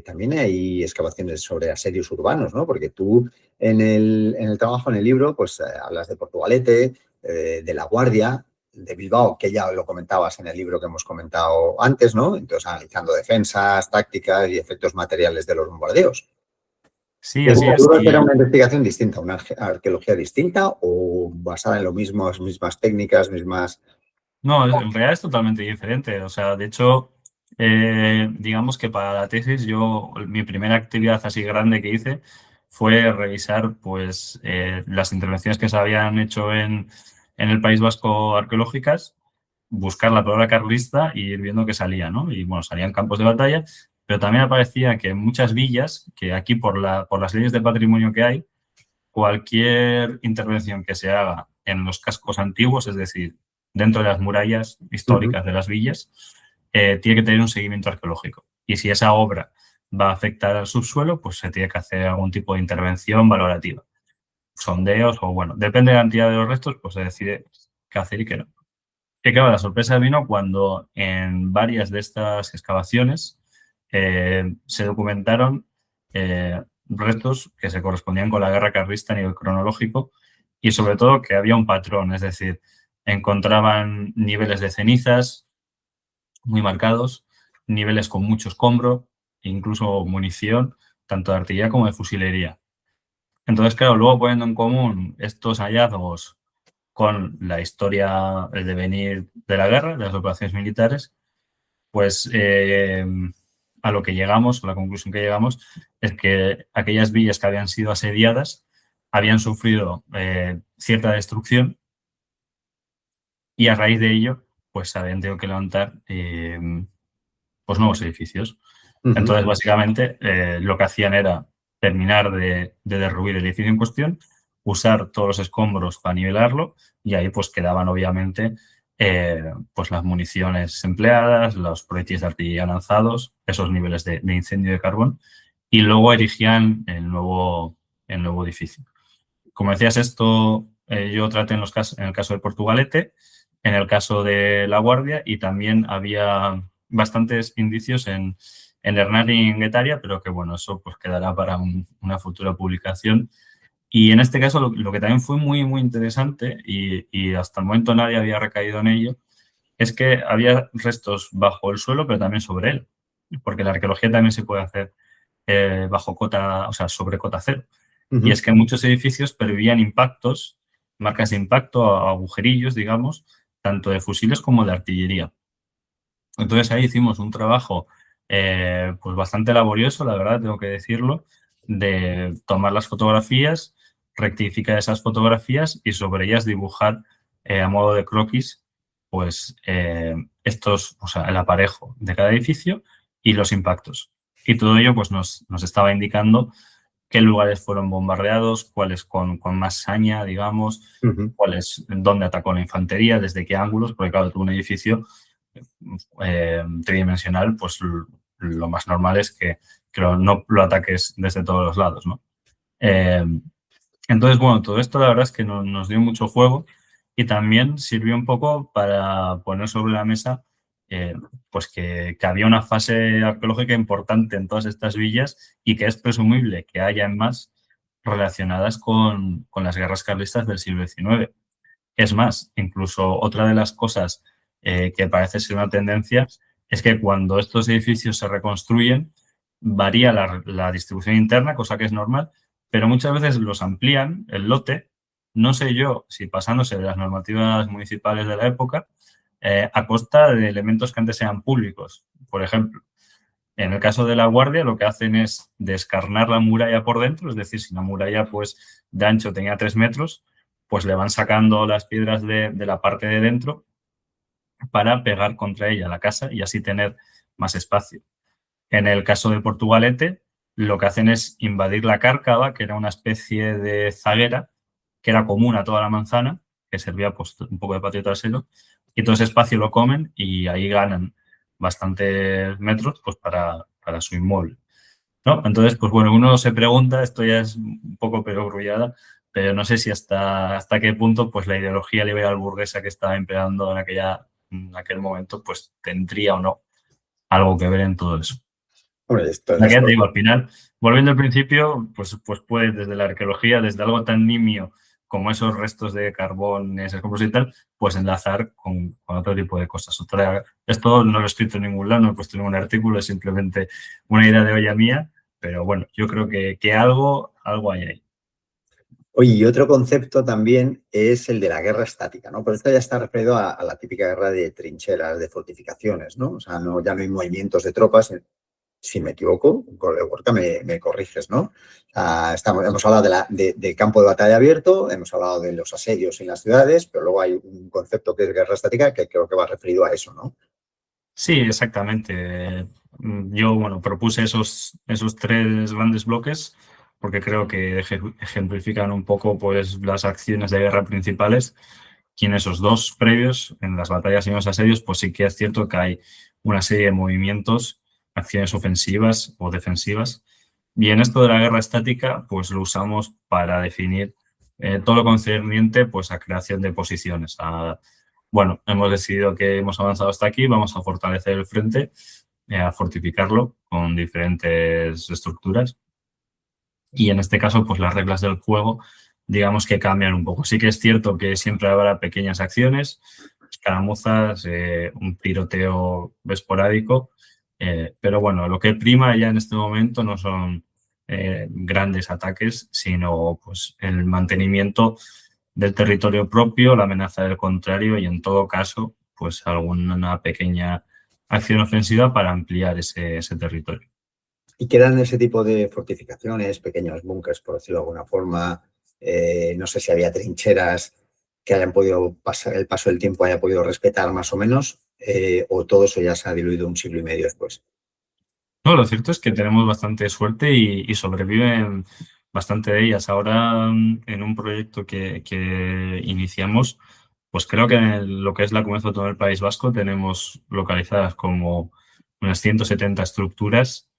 también hay excavaciones sobre asedios urbanos, ¿no? Porque tú en el trabajo, en el libro, pues hablas de Portugalete, de La Guardia, de Bilbao, que ya lo comentabas en el libro que hemos comentado antes, ¿no? Entonces, analizando defensas, tácticas y efectos materiales de los bombardeos. Sí, así es. ¿Era una investigación distinta, una arqueología distinta o basada en lo mismo, mismas técnicas, mismas? No, en realidad es totalmente diferente. O sea, de hecho, digamos que para la tesis mi primera actividad así grande que hice fue revisar pues las intervenciones que se habían hecho en el País Vasco arqueológicas buscar la palabra carlista y ir viendo qué salía, ¿no? Y bueno, salían campos de batalla, pero también aparecía que en muchas villas, que aquí por las leyes de patrimonio que hay, cualquier intervención que se haga en los cascos antiguos, es decir, dentro de las murallas históricas de las villas, tiene que tener un seguimiento arqueológico. Y si esa obra va a afectar al subsuelo, pues se tiene que hacer algún tipo de intervención valorativa. Sondeos o, bueno, depende de la cantidad de los restos, pues se decide qué hacer y qué no. Que claro, la sorpresa vino cuando en varias de estas excavaciones se documentaron restos que se correspondían con la guerra carlista a nivel cronológico y sobre todo que había un patrón, es decir, encontraban niveles de cenizas muy marcados, niveles con mucho escombro, incluso munición, tanto de artillería como de fusilería. Entonces, claro, luego poniendo en común estos hallazgos con la historia, el devenir de la guerra, de las operaciones militares, pues a lo que llegamos, a la conclusión que llegamos, es que aquellas villas que habían sido asediadas habían sufrido cierta destrucción y a raíz de ello, pues se habían tenido que levantar pues nuevos edificios. Entonces, básicamente, lo que hacían era terminar de derruir el edificio en cuestión, usar todos los escombros para nivelarlo y ahí pues quedaban obviamente pues las municiones empleadas, los proyectiles de artillería lanzados, esos niveles de incendio de carbón y luego erigían el nuevo edificio. Como decías, esto yo traté en el caso de Portugalete, en el caso de La Guardia y también había bastantes indicios en Hernani y en Guetaria, pero que bueno, eso pues quedará para una futura publicación. Y en este caso lo que también fue muy, muy interesante y hasta el momento nadie había recaído en ello, es que había restos bajo el suelo, pero también sobre él, porque la arqueología también se puede hacer bajo cota, o sea, sobre cota cero. Y es que muchos edificios preveían impactos, marcas de impacto, agujerillos, digamos, tanto de fusiles como de artillería. Entonces ahí hicimos un trabajo pues bastante laborioso, la verdad, tengo que decirlo, de tomar las fotografías, rectificar esas fotografías y sobre ellas dibujar a modo de croquis pues estos, o sea, el aparejo de cada edificio y los impactos. Y todo ello pues nos estaba indicando qué lugares fueron bombardeados, cuáles con más saña, digamos, cuáles, dónde atacó la infantería, desde qué ángulos, porque claro, un edificio tridimensional, pues lo más normal es que no lo ataques desde todos los lados, ¿no? Entonces, bueno, todo esto la verdad es que nos dio mucho juego y también sirvió un poco para poner sobre la mesa pues que había una fase arqueológica importante en todas estas villas y que es presumible que haya más relacionadas con las guerras carlistas del siglo XIX. Es más, incluso otra de las cosas que parece ser una tendencia es que cuando estos edificios se reconstruyen, varía la distribución interna, cosa que es normal, pero muchas veces los amplían el lote, no sé yo si pasándose de las normativas municipales de la época, a costa de elementos que antes eran públicos. Por ejemplo, en el caso de La Guardia, lo que hacen es descarnar la muralla por dentro, es decir, si la muralla pues, de ancho tenía 3 metros, pues le van sacando las piedras de la parte de dentro para pegar contra ella la casa y así tener más espacio. En el caso de Portugalete, lo que hacen es invadir la cárcava, que era una especie de zaguera que era común a toda la manzana, que servía pues, un poco de patio trasero, y todo ese espacio lo comen y ahí ganan bastantes metros pues, para su inmueble, ¿no? Entonces, pues bueno, uno se pregunta, esto ya es un poco perogrullada, pero no sé si hasta qué punto pues la ideología liberal burguesa que estaba empleando en aquel momento pues tendría o no algo que ver en todo eso. Hombre, Ya que te digo, al final, volviendo al principio, pues puedes desde la arqueología, desde algo tan nimio como esos restos de carbón, esos escombros y tal, pues enlazar con otro tipo de cosas. Esto no lo he escrito en ningún lado, no he puesto ningún artículo, es simplemente una idea de olla mía, pero bueno, yo creo que algo hay ahí. Oye, y otro concepto también es el de la guerra estática, ¿no? Pero esto ya está referido a la típica guerra de trincheras, de fortificaciones, ¿no? O sea, ya no hay movimientos de tropas, si me equivoco, Gorka, me corriges, ¿no? Hemos hablado del campo de batalla abierto, hemos hablado de los asedios en las ciudades, pero luego hay un concepto que es guerra estática que creo que va referido a eso, ¿no? Sí, exactamente. Yo, bueno, propuse esos tres grandes bloques porque creo que ejemplifican un poco pues, las acciones de guerra principales. Y en esos dos previos, en las batallas y en los asedios, pues sí que es cierto que hay una serie de movimientos, acciones ofensivas o defensivas. Y en esto de la guerra estática, pues lo usamos para definir todo lo concerniente pues, a creación de posiciones, bueno, hemos decidido que hemos avanzado hasta aquí, vamos a fortalecer el frente, a fortificarlo con diferentes estructuras. Y en este caso, pues las reglas del juego, digamos que cambian un poco. Sí que es cierto que siempre habrá pequeñas acciones, escaramuzas, un tiroteo esporádico, pero bueno, lo que prima ya en este momento no son grandes ataques, sino pues el mantenimiento del territorio propio, la amenaza del contrario y en todo caso, pues alguna pequeña acción ofensiva para ampliar ese territorio. Y quedan ese tipo de fortificaciones, pequeños búnkers, por decirlo de alguna forma. No sé si había trincheras que hayan podido pasar, el paso del tiempo haya podido respetar más o menos, o todo eso ya se ha diluido un siglo y medio después. No, lo cierto es que tenemos bastante suerte y sobreviven bastante de ellas. Ahora, en un proyecto que iniciamos, pues creo que en lo que es la Comunidad Autónoma del País Vasco tenemos localizadas como unas 170 estructuras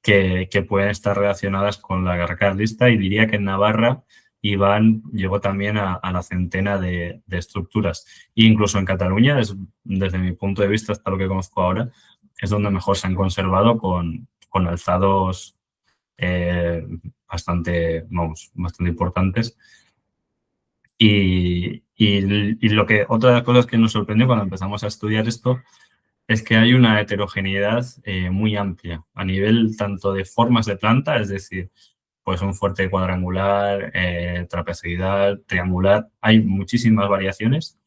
que pueden estar relacionadas con la guerra carlista y diría que en Navarra llegó también a la centena de estructuras. E incluso en Cataluña, desde mi punto de vista, hasta lo que conozco ahora, es donde mejor se han conservado con alzados bastante importantes. Otra de las cosas que nos sorprendió cuando empezamos a estudiar esto es que hay una heterogeneidad muy amplia a nivel tanto de formas de planta, es decir, pues un fuerte cuadrangular, trapezoidal, triangular, hay muchísimas variaciones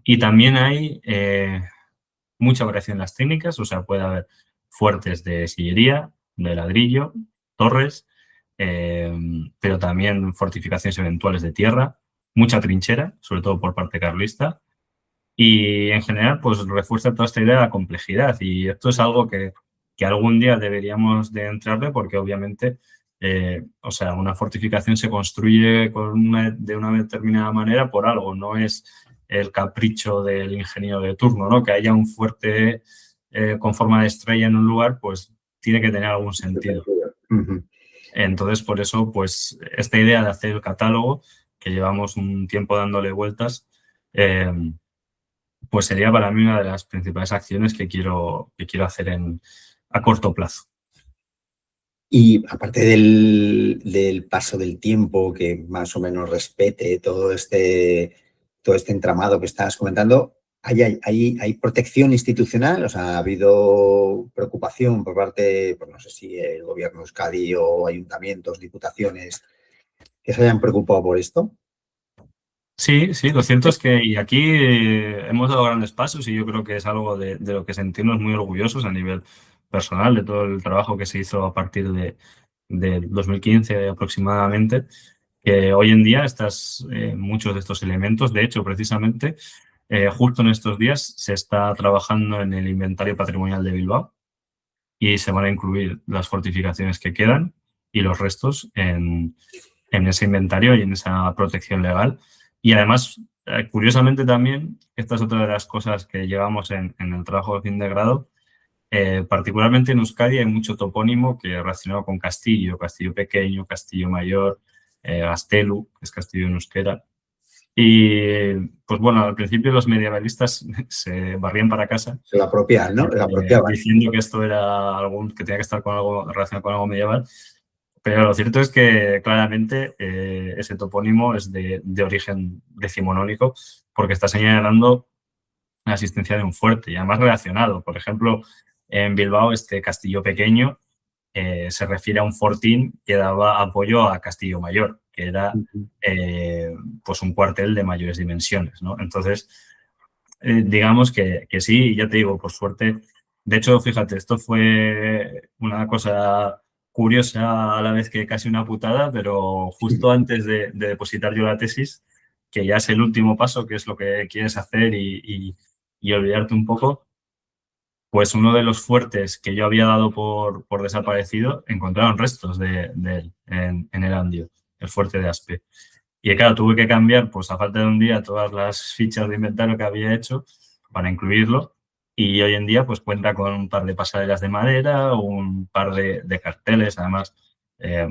y también hay mucha variación en las técnicas, o sea, puede haber fuertes de sillería, de ladrillo, torres, pero también fortificaciones eventuales de tierra, mucha trinchera, sobre todo por parte carlista, y en general, pues refuerza toda esta idea de la complejidad. Y esto es algo que algún día deberíamos de entrarle porque obviamente, o sea, una fortificación se construye de una determinada manera por algo, no es el capricho del ingeniero de turno, ¿no? Que haya un fuerte con forma de estrella en un lugar, pues tiene que tener algún sentido. Entonces, por eso, pues esta idea de hacer el catálogo, que llevamos un tiempo dándole vueltas, pues sería para mí una de las principales acciones que quiero hacer a corto plazo. Y aparte del paso del tiempo, que más o menos respete todo este entramado que estabas comentando, ¿hay protección institucional? O sea, ¿ha habido preocupación por parte, pues no sé si el gobierno de Euskadi o ayuntamientos, diputaciones, que se hayan preocupado por esto? Sí, sí, lo cierto es que y aquí hemos dado grandes pasos y yo creo que es algo de lo que sentirnos muy orgullosos a nivel personal de todo el trabajo que se hizo a partir de 2015 aproximadamente, que hoy en día muchos de estos elementos, de hecho, precisamente, justo en estos días se está trabajando en el inventario patrimonial de Bilbao y se van a incluir las fortificaciones que quedan y los restos en ese inventario y en esa protección legal. Y además, curiosamente también, esta es otra de las cosas que llevamos en el trabajo de fin de grado, particularmente en Euskadi hay mucho topónimo que relacionado con castillo, castillo pequeño, castillo mayor, Gaztelu, que es castillo en euskera. Y pues bueno, al principio los medievalistas se barrían para casa. Se lo apropiaban, ¿no? Se apropiaban. Diciendo que esto era que tenía que estar con algo relacionado con algo medieval. Pero lo cierto es que claramente ese topónimo es de origen decimonónico porque está señalando la existencia de un fuerte y además relacionado. Por ejemplo, en Bilbao este castillo pequeño se refiere a un fortín que daba apoyo a Castillo Mayor, que era pues un cuartel de mayores dimensiones, ¿no? Entonces, digamos que sí, ya te digo, por suerte De hecho, fíjate, esto fue una cosa curiosa a la vez que casi una putada, pero justo antes de depositar yo la tesis, que ya es el último paso, que es lo que quieres hacer y olvidarte un poco, pues uno de los fuertes que yo había dado por desaparecido, encontraron restos de él en el Andio, el fuerte de Aspe. Y claro, tuve que cambiar, pues a falta de un día, todas las fichas de inventario que había hecho para incluirlo. Y hoy en día, pues cuenta con un par de pasarelas de madera, un par de carteles, además,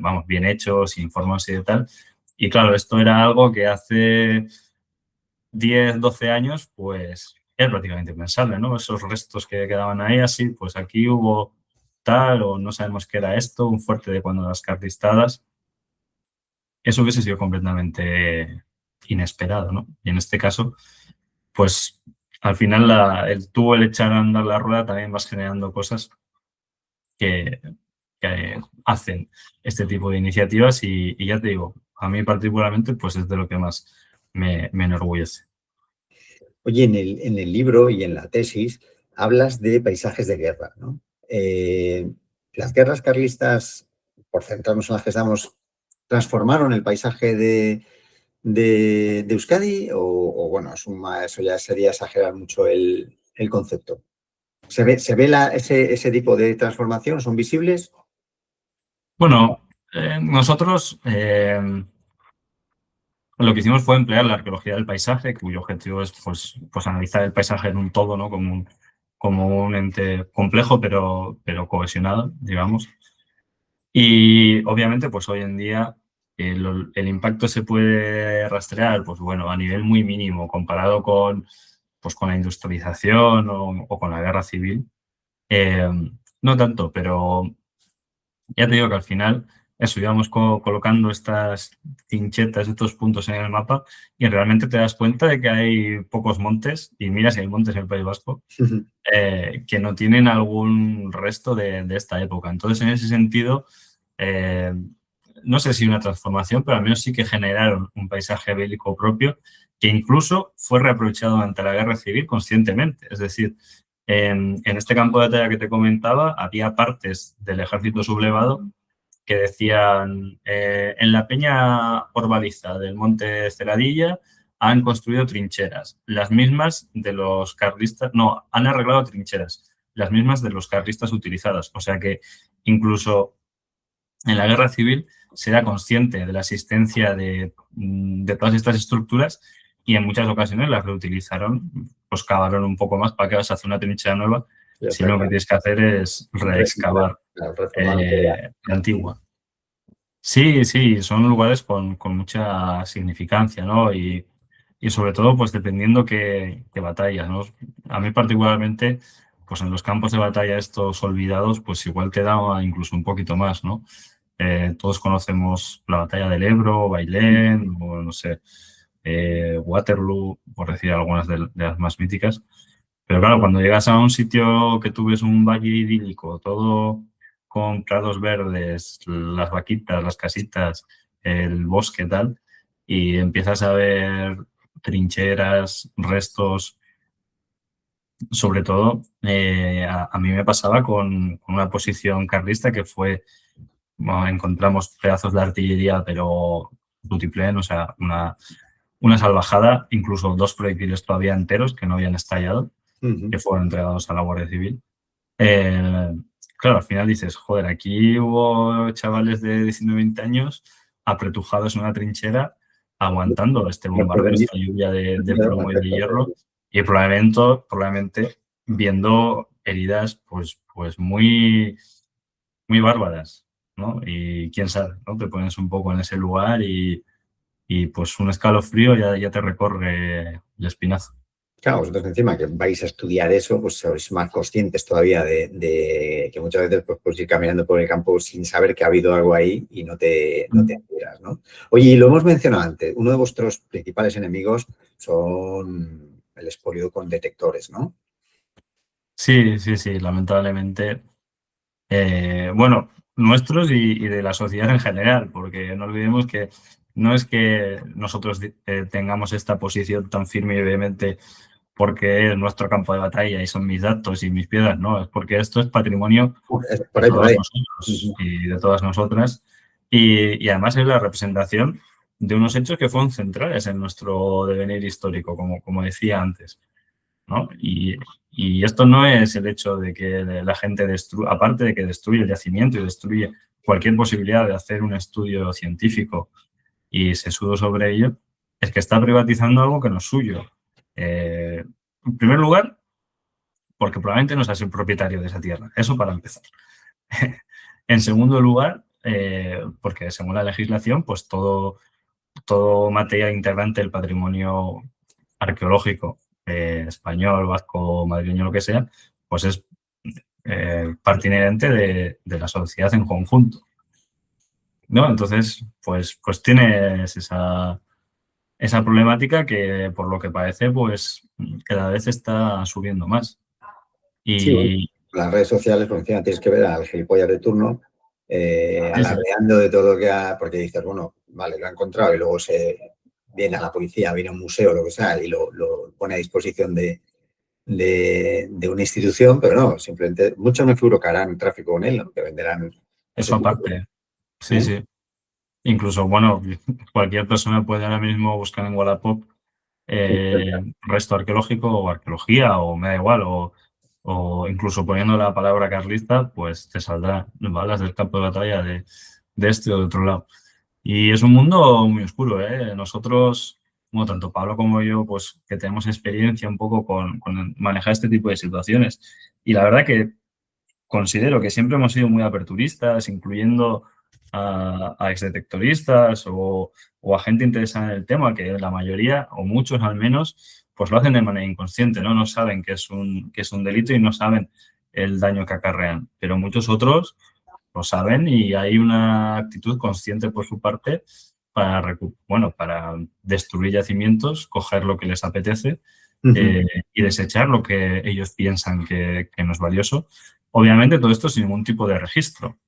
vamos, bien hechos, sin formas y de tal. Y claro, esto era algo que hace 10, 12 años, pues era prácticamente impensable, ¿no? Esos restos que quedaban ahí así, pues aquí hubo tal o no sabemos qué era esto, un fuerte de cuando las carlistadas. Eso hubiese sido completamente inesperado, ¿no? Y en este caso, pues al final el echar a andar la rueda también vas generando cosas que, que hacen este tipo de iniciativas y ya te digo, a mí particularmente, pues es de lo que más me enorgullece. Oye, en el libro y en la tesis hablas de paisajes de guerra, ¿no? Las guerras carlistas, por centrarnos en las que estamos, ¿transformaron el paisaje de Euskadi? Bueno, eso ya sería exagerar mucho el concepto. ¿Se ve ese tipo de transformación? ¿Son visibles? Bueno, nosotros lo que hicimos fue emplear la arqueología del paisaje, cuyo objetivo es pues analizar el paisaje en un todo, ¿no? Como un ente complejo, pero cohesionado, digamos. Y obviamente, pues hoy en día el impacto se puede rastrear, pues bueno, a nivel muy mínimo comparado pues con la industrialización o con la guerra civil. Eh, no tanto, pero ya te digo que al final eso íbamos colocando estas trinchetas, estos puntos en el mapa y realmente te das cuenta de que hay pocos montes, y mira si hay montes en el País Vasco, que no tienen algún resto de esta época. Entonces, en ese sentido, eh, no sé si una transformación, pero al menos sí que generaron un paisaje bélico propio que incluso fue reaprovechado durante la guerra civil conscientemente. Es decir, en este campo de batalla que te comentaba, había partes del ejército sublevado que decían, en la peña Orbaliza del Monte Celadilla han construido trincheras, las mismas de los carlistas, no, han arreglado trincheras, las mismas de los carlistas utilizadas. O sea que incluso en la guerra civil se era consciente de la existencia de todas estas estructuras y en muchas ocasiones las reutilizaron, pues cavaron un poco más para que vas a hacer una trinchera nueva, si lo que tienes que hacer es reexcavar la antigua. Sí, sí, son lugares con mucha significancia, ¿no? Y sobre todo, pues dependiendo qué batallas, ¿no? A mí particularmente, pues en los campos de batalla estos olvidados, pues igual te da incluso un poquito más, ¿no? Todos conocemos la batalla del Ebro, Bailén, o no sé, Waterloo, por decir algunas de las más míticas. Pero claro, cuando llegas a un sitio que tú ves un valle idílico, todo con prados verdes, las vaquitas, las casitas, el bosque tal, y empiezas a ver trincheras, restos, sobre todo, a mí me pasaba con una posición carlista que fue, bueno, encontramos pedazos de artillería, pero tutiplén, o sea, una salvajada, incluso 2 proyectiles todavía enteros que no habían estallado, que fueron entregados a la Guardia Civil. Eh, claro, al final dices, joder, aquí hubo chavales de 19, 20 años apretujados en una trinchera aguantando este bombardeo, esta lluvia de plomo y de hierro y probablemente viendo heridas pues muy bárbaras, ¿no? Y quién sabe, ¿no? Te pones un poco en ese lugar y pues un escalofrío ya te recorre el espinazo. Claro, vosotros encima que vais a estudiar eso, pues sois más conscientes todavía de que muchas veces pues, puedes ir caminando por el campo sin saber que ha habido algo ahí y no te enteras, ¿no? Oye, y lo hemos mencionado antes, uno de vuestros principales enemigos son el expolio con detectores, ¿no? Sí, sí, sí, lamentablemente. Bueno, nuestros y de la sociedad en general, porque no olvidemos que no es que nosotros tengamos esta posición tan firme y vehemente porque es nuestro campo de batalla y son mis datos y mis piedras, no, es porque esto es patrimonio Por de ahí, por todos ahí. nosotros y de todas nosotras. Y además es la representación de unos hechos que fueron centrales en nuestro devenir histórico, como decía antes, ¿no? Y esto no es el hecho de que la gente destruya, aparte de que destruye el yacimiento y destruye cualquier posibilidad de hacer un estudio científico y se sudó sobre ello, es que está privatizando algo que no es suyo. En primer lugar, porque probablemente no seas el propietario de esa tierra. Eso para empezar. En segundo lugar, porque según la legislación, pues todo material integrante del patrimonio arqueológico español, vasco, madrileño, lo que sea, pues es parte inherente de la sociedad en conjunto, ¿no? Entonces, pues tienes esa problemática que, por lo que parece, pues cada vez está subiendo más. Sí, bueno, Y las redes sociales, por encima tienes que ver al gilipollas de turno sí, sí, alardeando de todo lo que ha, porque dices, bueno, vale, lo ha encontrado y luego se viene a la policía, viene a un museo, lo que sea, y lo pone a disposición de una institución, pero no, simplemente, muchos me figuro que harán tráfico con él, ¿no? Que venderán ese eso tipo. aparte. Sí, ¿Eh? sí. Incluso, bueno, cualquier persona puede ahora mismo buscar en Wallapop resto arqueológico o arqueología o me da igual, o incluso poniendo la palabra carlista, pues te saldrá balas del campo de batalla de este o de otro lado. Y es un mundo muy oscuro, ¿eh? Nosotros, bueno, tanto Pablo como yo, pues que tenemos experiencia un poco con manejar este tipo de situaciones. Y la verdad que considero que siempre hemos sido muy aperturistas, incluyendo a exdetectoristas o a gente interesada en el tema, que la mayoría, o muchos al menos, pues lo hacen de manera inconsciente, ¿no? No saben que es un delito y no saben el daño que acarrean. Pero muchos otros lo saben y hay una actitud consciente por su parte para destruir yacimientos, coger lo que les apetece Ujú. y desechar lo que ellos piensan que no es valioso. Obviamente todo esto sin ningún tipo de registro.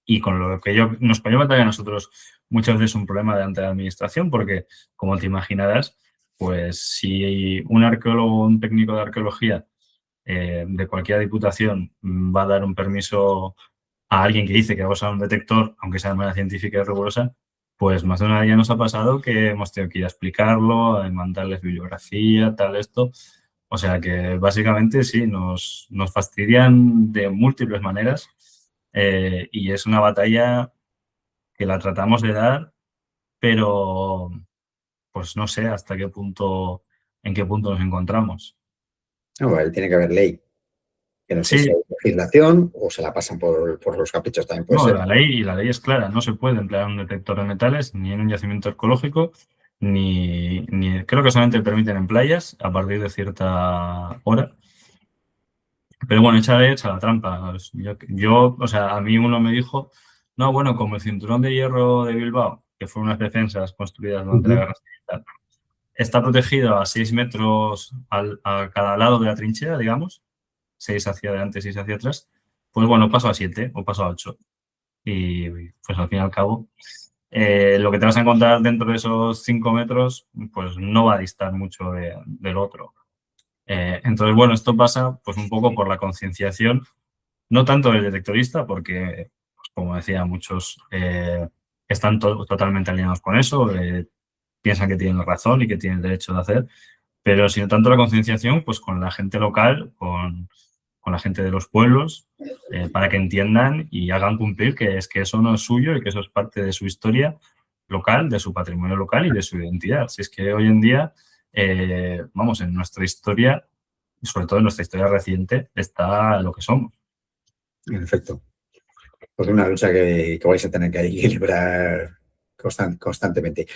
Y con lo que nos ponemos también a nosotros muchas veces un problema delante de la administración, porque como te imaginarás, pues si un arqueólogo o un técnico de arqueología de cualquier diputación va a dar un permiso a alguien que dice que va a usar un detector, aunque sea de manera científica y rigurosa, pues más de una vez ya nos ha pasado que hemos tenido que ir a explicarlo, a mandarles bibliografía, tal, esto. O sea que básicamente sí, nos fastidian de múltiples maneras y es una batalla que la tratamos de dar, pero pues no sé hasta qué punto, en qué punto nos encontramos. No, bueno, tiene que haber ley, que no sé si Sí, hay legislación o se la pasan por los caprichos, también puede no, ser. la ley es clara, no se puede emplear un detector de metales ni en un yacimiento arqueológico, ni creo que solamente permiten en playas a partir de cierta hora. Pero bueno, echa la trampa. O sea, a mí uno me dijo, no, bueno, como el cinturón de hierro de Bilbao, que fueron unas defensas construidas durante la Ujú. guerra civil, está protegido a 6 metros a cada lado de la trinchera, digamos, 6 hacia adelante, 6 hacia atrás, pues bueno, paso a 7 o paso a 8. Y pues al fin y al cabo, lo que te vas a encontrar dentro de esos 5 metros, pues no va a distar mucho del otro. Entonces, bueno, esto pasa pues un poco por la concienciación, no tanto del detectorista, porque, pues, como decía, muchos están totalmente alineados con eso, piensan que tienen razón y que tienen derecho de hacer, pero sino tanto la concienciación pues con la gente local, con la gente de los pueblos, para que entiendan y hagan cumplir que es que eso no es suyo y que eso es parte de su historia local, de su patrimonio local y de su identidad. Si es que hoy en día, vamos, en nuestra historia, sobre todo en nuestra historia reciente, está lo que somos. En efecto. Pues una lucha que vais a tener que equilibrar constantemente.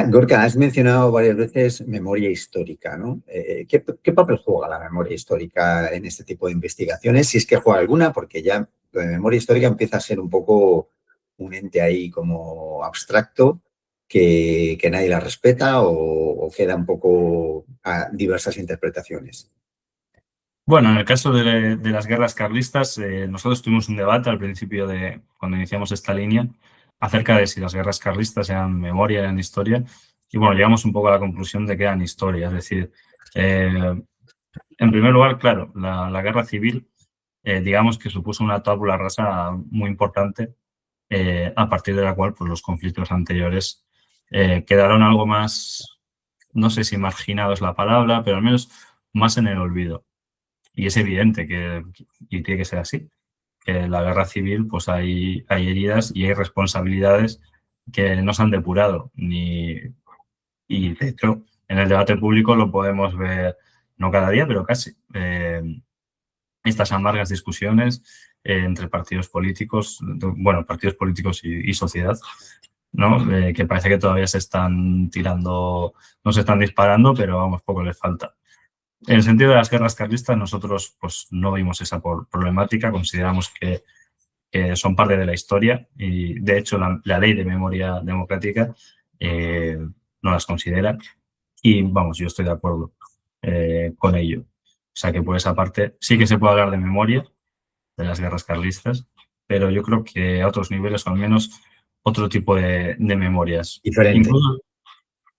Gorka, has mencionado varias veces memoria histórica, ¿no? ¿Qué papel juega la memoria histórica en este tipo de investigaciones? Si es que juega alguna, porque ya la memoria histórica empieza a ser un poco un ente ahí como abstracto que nadie la respeta o queda un poco a diversas interpretaciones. Bueno, en el caso de las guerras carlistas, nosotros tuvimos un debate al principio de cuando iniciamos esta línea acerca de si las guerras carlistas eran memoria, eran historia. Y bueno, llegamos un poco a la conclusión de que eran historia. Es decir, En primer lugar, claro, la guerra civil, digamos que supuso una tabula rasa muy importante, a partir de la cual pues, los conflictos anteriores quedaron algo más, no sé si marginado es la palabra, pero al menos más en el olvido. Y es evidente y tiene que ser así, que en la guerra civil pues hay heridas y hay responsabilidades que no se han depurado. Y de hecho, en el debate público lo podemos ver, no cada día, pero casi. Estas amargas discusiones entre partidos políticos, bueno, partidos políticos y sociedad, ¿no? Que parece que todavía se están tirando, no se están disparando, pero vamos, poco les falta. En el sentido de las guerras carlistas, nosotros pues, no vimos esa problemática, consideramos que son parte de la historia y, de hecho, la ley de memoria democrática no las considera y, vamos, yo estoy de acuerdo con ello. O sea que por esa parte sí que se puede hablar de memoria de las guerras carlistas, pero yo creo que a otros niveles o al menos otro tipo de memorias. Diferente. Incluso,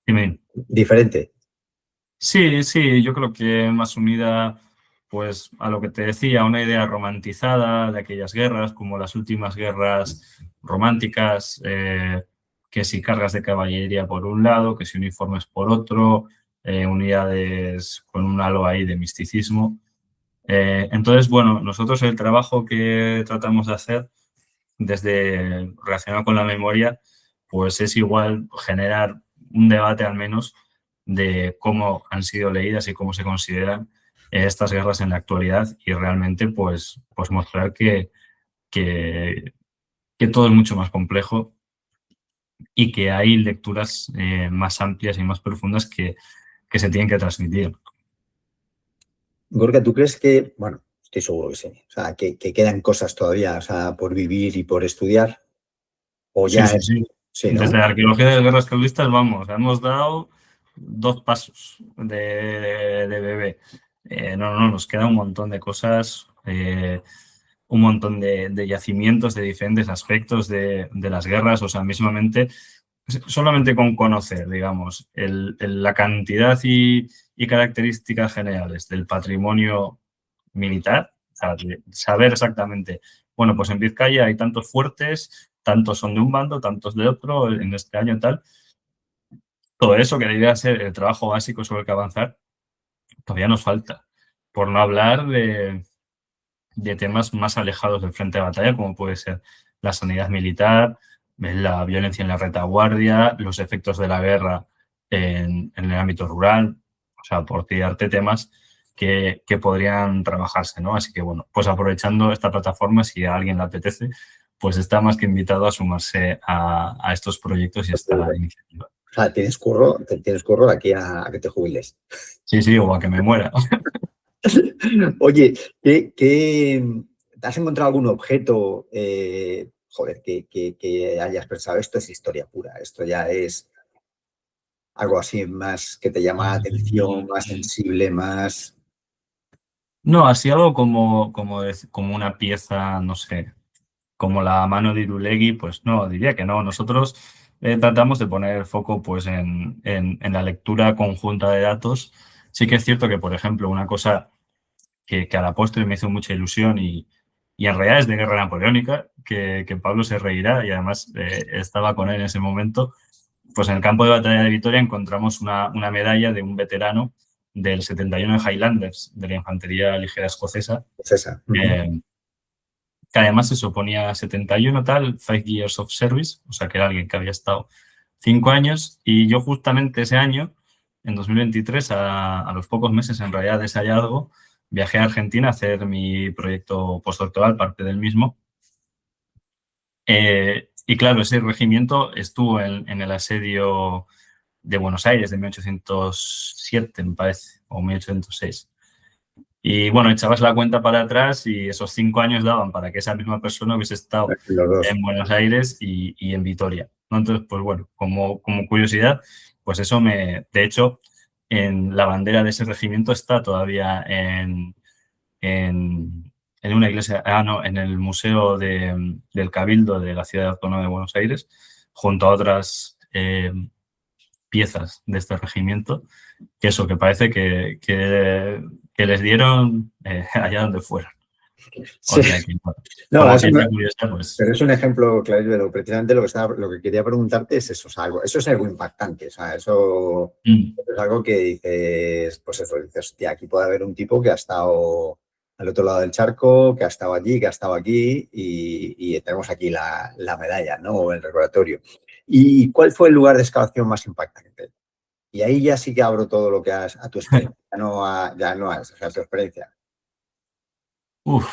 dime. Diferente. Sí, sí, yo creo que más unida pues a lo que te decía, una idea romantizada de aquellas guerras, como las últimas guerras románticas, que si cargas de caballería por un lado, que si uniformes por otro, unidades con un halo ahí de misticismo. Entonces, bueno, nosotros el trabajo que tratamos de hacer desde relacionado con la memoria, pues es igual generar un debate al menos de cómo han sido leídas y cómo se consideran estas guerras en la actualidad y realmente pues mostrar que, que todo es mucho más complejo y que hay lecturas más amplias y más profundas que se tienen que transmitir. Gorka, ¿tú crees que, bueno, estoy seguro que sí, o sea, que quedan cosas todavía, o sea, por vivir y por estudiar? O Sí, ya sí, es, sí. sí, Desde ¿no? la arqueología de guerras carlistas, vamos, hemos dado 2 pasos de bebé. No, nos queda un montón de cosas, un montón de yacimientos de diferentes aspectos de las guerras, o sea, mismamente, solamente con conocer, digamos, la cantidad y características generales del patrimonio militar, o sea, saber exactamente, bueno, pues en Vizcaya hay tantos fuertes, tantos son de un bando, tantos de otro, en este año tal. Todo eso que debería ser el trabajo básico sobre el que avanzar, todavía nos falta. Por no hablar de temas más alejados del frente de batalla, como puede ser la sanidad militar, la violencia en la retaguardia, los efectos de la guerra en el ámbito rural, o sea, por tirarte temas que podrían trabajarse, ¿no? Así que, bueno, pues aprovechando esta plataforma, si a alguien le apetece, pues está más que invitado a sumarse a estos proyectos y a esta iniciativa. O sea, tienes curro de aquí a que te jubiles. Sí, sí, o a que me muera. Oye, ¿has encontrado algún objeto, joder, que hayas pensado, esto es historia pura, esto ya es algo así más que te llama la atención, más sensible, más... No, así algo como una pieza, no sé, como la mano de Irulegui, pues no, diría que no. Nosotros tratamos de poner el foco pues, en la lectura conjunta de datos. Sí que es cierto que, por ejemplo, una cosa que a la postre me hizo mucha ilusión y en realidad es de guerra napoleónica, que Pablo se reirá y además estaba con él en ese momento, pues en el campo de batalla de Vitoria encontramos una medalla de un veterano del 71 de Highlanders, de la Infantería Ligera Escocesa, Es esa. eh, que además se ponía 71 tal, 5 years of service, o sea que era alguien que había estado 5 años y yo justamente ese año, en 2023, a los pocos meses en realidad de ese hallazgo, viajé a Argentina a hacer mi proyecto postdoctoral, parte del mismo. Y claro, ese regimiento estuvo en el asedio de Buenos Aires de 1807, me parece, o 1806. Y bueno, echabas la cuenta para atrás y esos 5 años daban para que esa misma persona hubiese estado Los dos. en Buenos Aires y en Vitoria, ¿no? Entonces, pues bueno, como curiosidad, pues eso de hecho, en la bandera de ese regimiento está todavía en una iglesia, no, en el Museo del Cabildo de la Ciudad Autónoma de Buenos Aires, junto a otras piezas de este regimiento, que eso, que parece que les dieron allá donde fueran. Sí. O sea que, No, como pieza curiosa, pues... pero es un ejemplo claro de precisamente lo que quería preguntarte es eso, o sea, eso es algo impactante, o sea, eso es algo que dices, pues eso, dices, hostia, aquí puede haber un tipo que ha estado al otro lado del charco, que ha estado allí, que ha estado aquí y tenemos aquí la medalla, ¿no? O el recordatorio. ¿Y cuál fue el lugar de excavación más impactante? Y ahí ya sí que abro todo lo que has a tu experiencia, ya no a tu experiencia. Uf,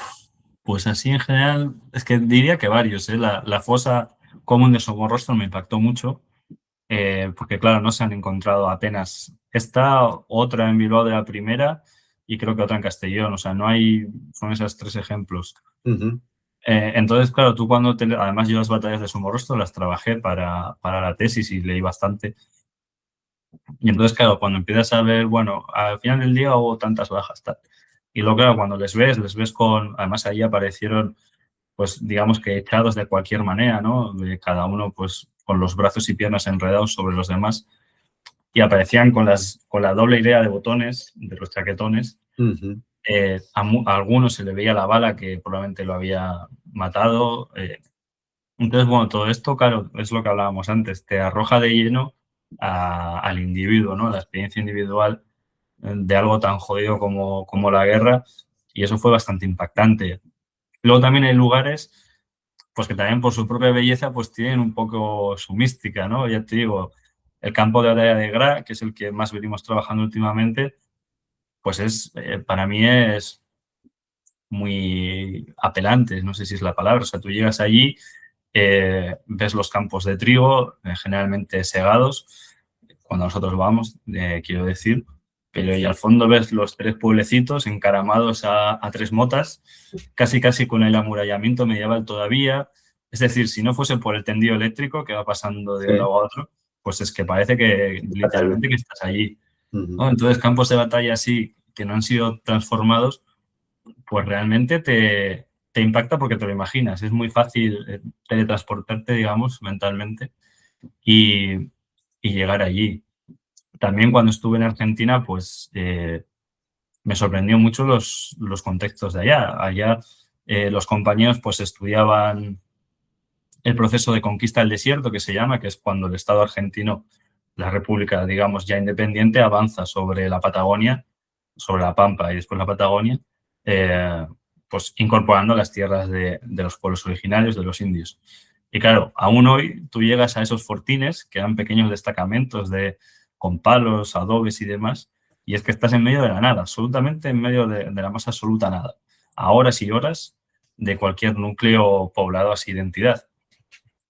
pues así en general, es que diría que varios, ¿eh? La fosa común de Somorrostro me impactó mucho, porque claro, no se han encontrado apenas esta, otra en Bilbao de la primera y creo que otra en Castellón, o sea, no hay, son esos 3 ejemplos. Uh-huh. Entonces, claro, tú cuando además yo las batallas de Somorrostro las trabajé para la tesis y leí bastante. Y entonces, claro, cuando empiezas a ver, bueno, al final del día hubo tantas bajas, tal. Y luego, claro, cuando les ves con, además ahí aparecieron, pues digamos que echados de cualquier manera, ¿no? De cada uno, pues con los brazos y piernas enredados sobre los demás. Y aparecían con la doble idea de botones, de los chaquetones. Uh-huh. A algunos se le veía la bala que probablemente lo había matado. Entonces, bueno, todo esto, claro, es lo que hablábamos antes, te arroja de lleno al individuo, ¿no? La experiencia individual de algo tan jodido como la guerra, y eso fue bastante impactante. Luego también hay lugares, pues que también por su propia belleza, pues tienen un poco su mística, ¿no? Ya te digo, el campo de batalla de Gra, que es el que más venimos trabajando últimamente, pues para mí es muy apelante, no sé si es la palabra, o sea, tú llegas allí, ves los campos de trigo, generalmente segados, cuando nosotros vamos, quiero decir, pero y al fondo ves los 3 pueblecitos encaramados a 3 motas, casi casi con el amurallamiento medieval todavía. Es decir, si no fuese por el tendido eléctrico que va pasando de un Sí. lado a otro, pues es que parece que literalmente que estás allí, Uh-huh. ¿no? Entonces, campos de batalla así que no han sido transformados, pues realmente te impacta porque te lo imaginas. Es muy fácil teletransportarte, digamos, mentalmente y llegar allí. También cuando estuve en Argentina, pues me sorprendió mucho los contextos de allá. Allá los compañeros pues estudiaban el proceso de conquista del desierto, que se llama, que es cuando el Estado argentino, la República, digamos, ya independiente, avanza sobre la Patagonia, sobre la Pampa y después la Patagonia, pues incorporando las tierras de los pueblos originarios, de los indios. Y claro, aún hoy tú llegas a esos fortines, que eran pequeños destacamentos con palos, adobes y demás, y es que estás en medio de la nada, absolutamente en medio de la más absoluta nada, a horas y horas de cualquier núcleo poblado así de identidad.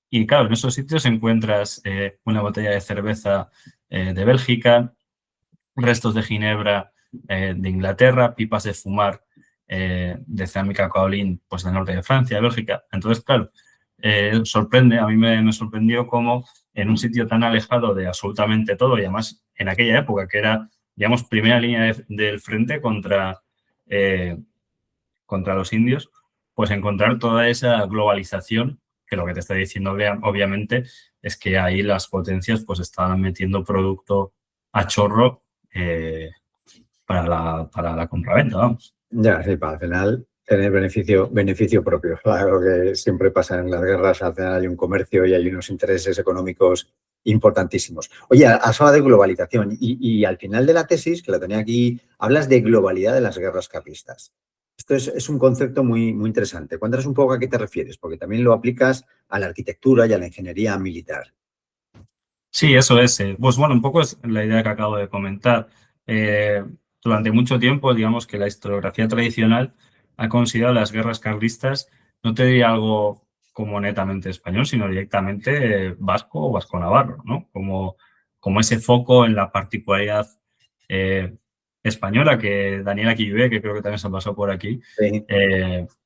Y claro, en esos sitios encuentras una botella de cerveza de Bélgica, restos de ginebra de Inglaterra, pipas de fumar de cerámica kaolín pues del norte de Francia, de Bélgica. Entonces, claro, sorprende, a mí me sorprendió cómo en un sitio tan alejado de absolutamente todo, y además en aquella época que era, digamos, primera línea del frente contra los indios, pues encontrar toda esa globalización, que lo que te está diciendo obviamente es que ahí las potencias pues estaban metiendo producto a chorro para la compraventa, vamos. Ya, sí, para al final tener beneficio propio. Claro que siempre pasa en las guerras, al final hay un comercio y hay unos intereses económicos importantísimos. Oye, has hablado de globalización y al final de la tesis, que la tenía aquí, hablas de globalidad de las guerras carlistas. Esto es un concepto muy interesante. Cuéntanos un poco a qué te refieres, porque también lo aplicas a la arquitectura y a la ingeniería militar. Sí, eso es. Pues bueno, un poco es la idea que acabo de comentar. Eh, Durante mucho tiempo, digamos que la historiografía tradicional ha considerado las guerras carlistas, no te diría algo como netamente español, sino directamente vasco o vasco-navarro, ¿no? Como ese foco en la particularidad eh, española que Daniela Quillvé, que creo que también se ha pasado por aquí, Sí.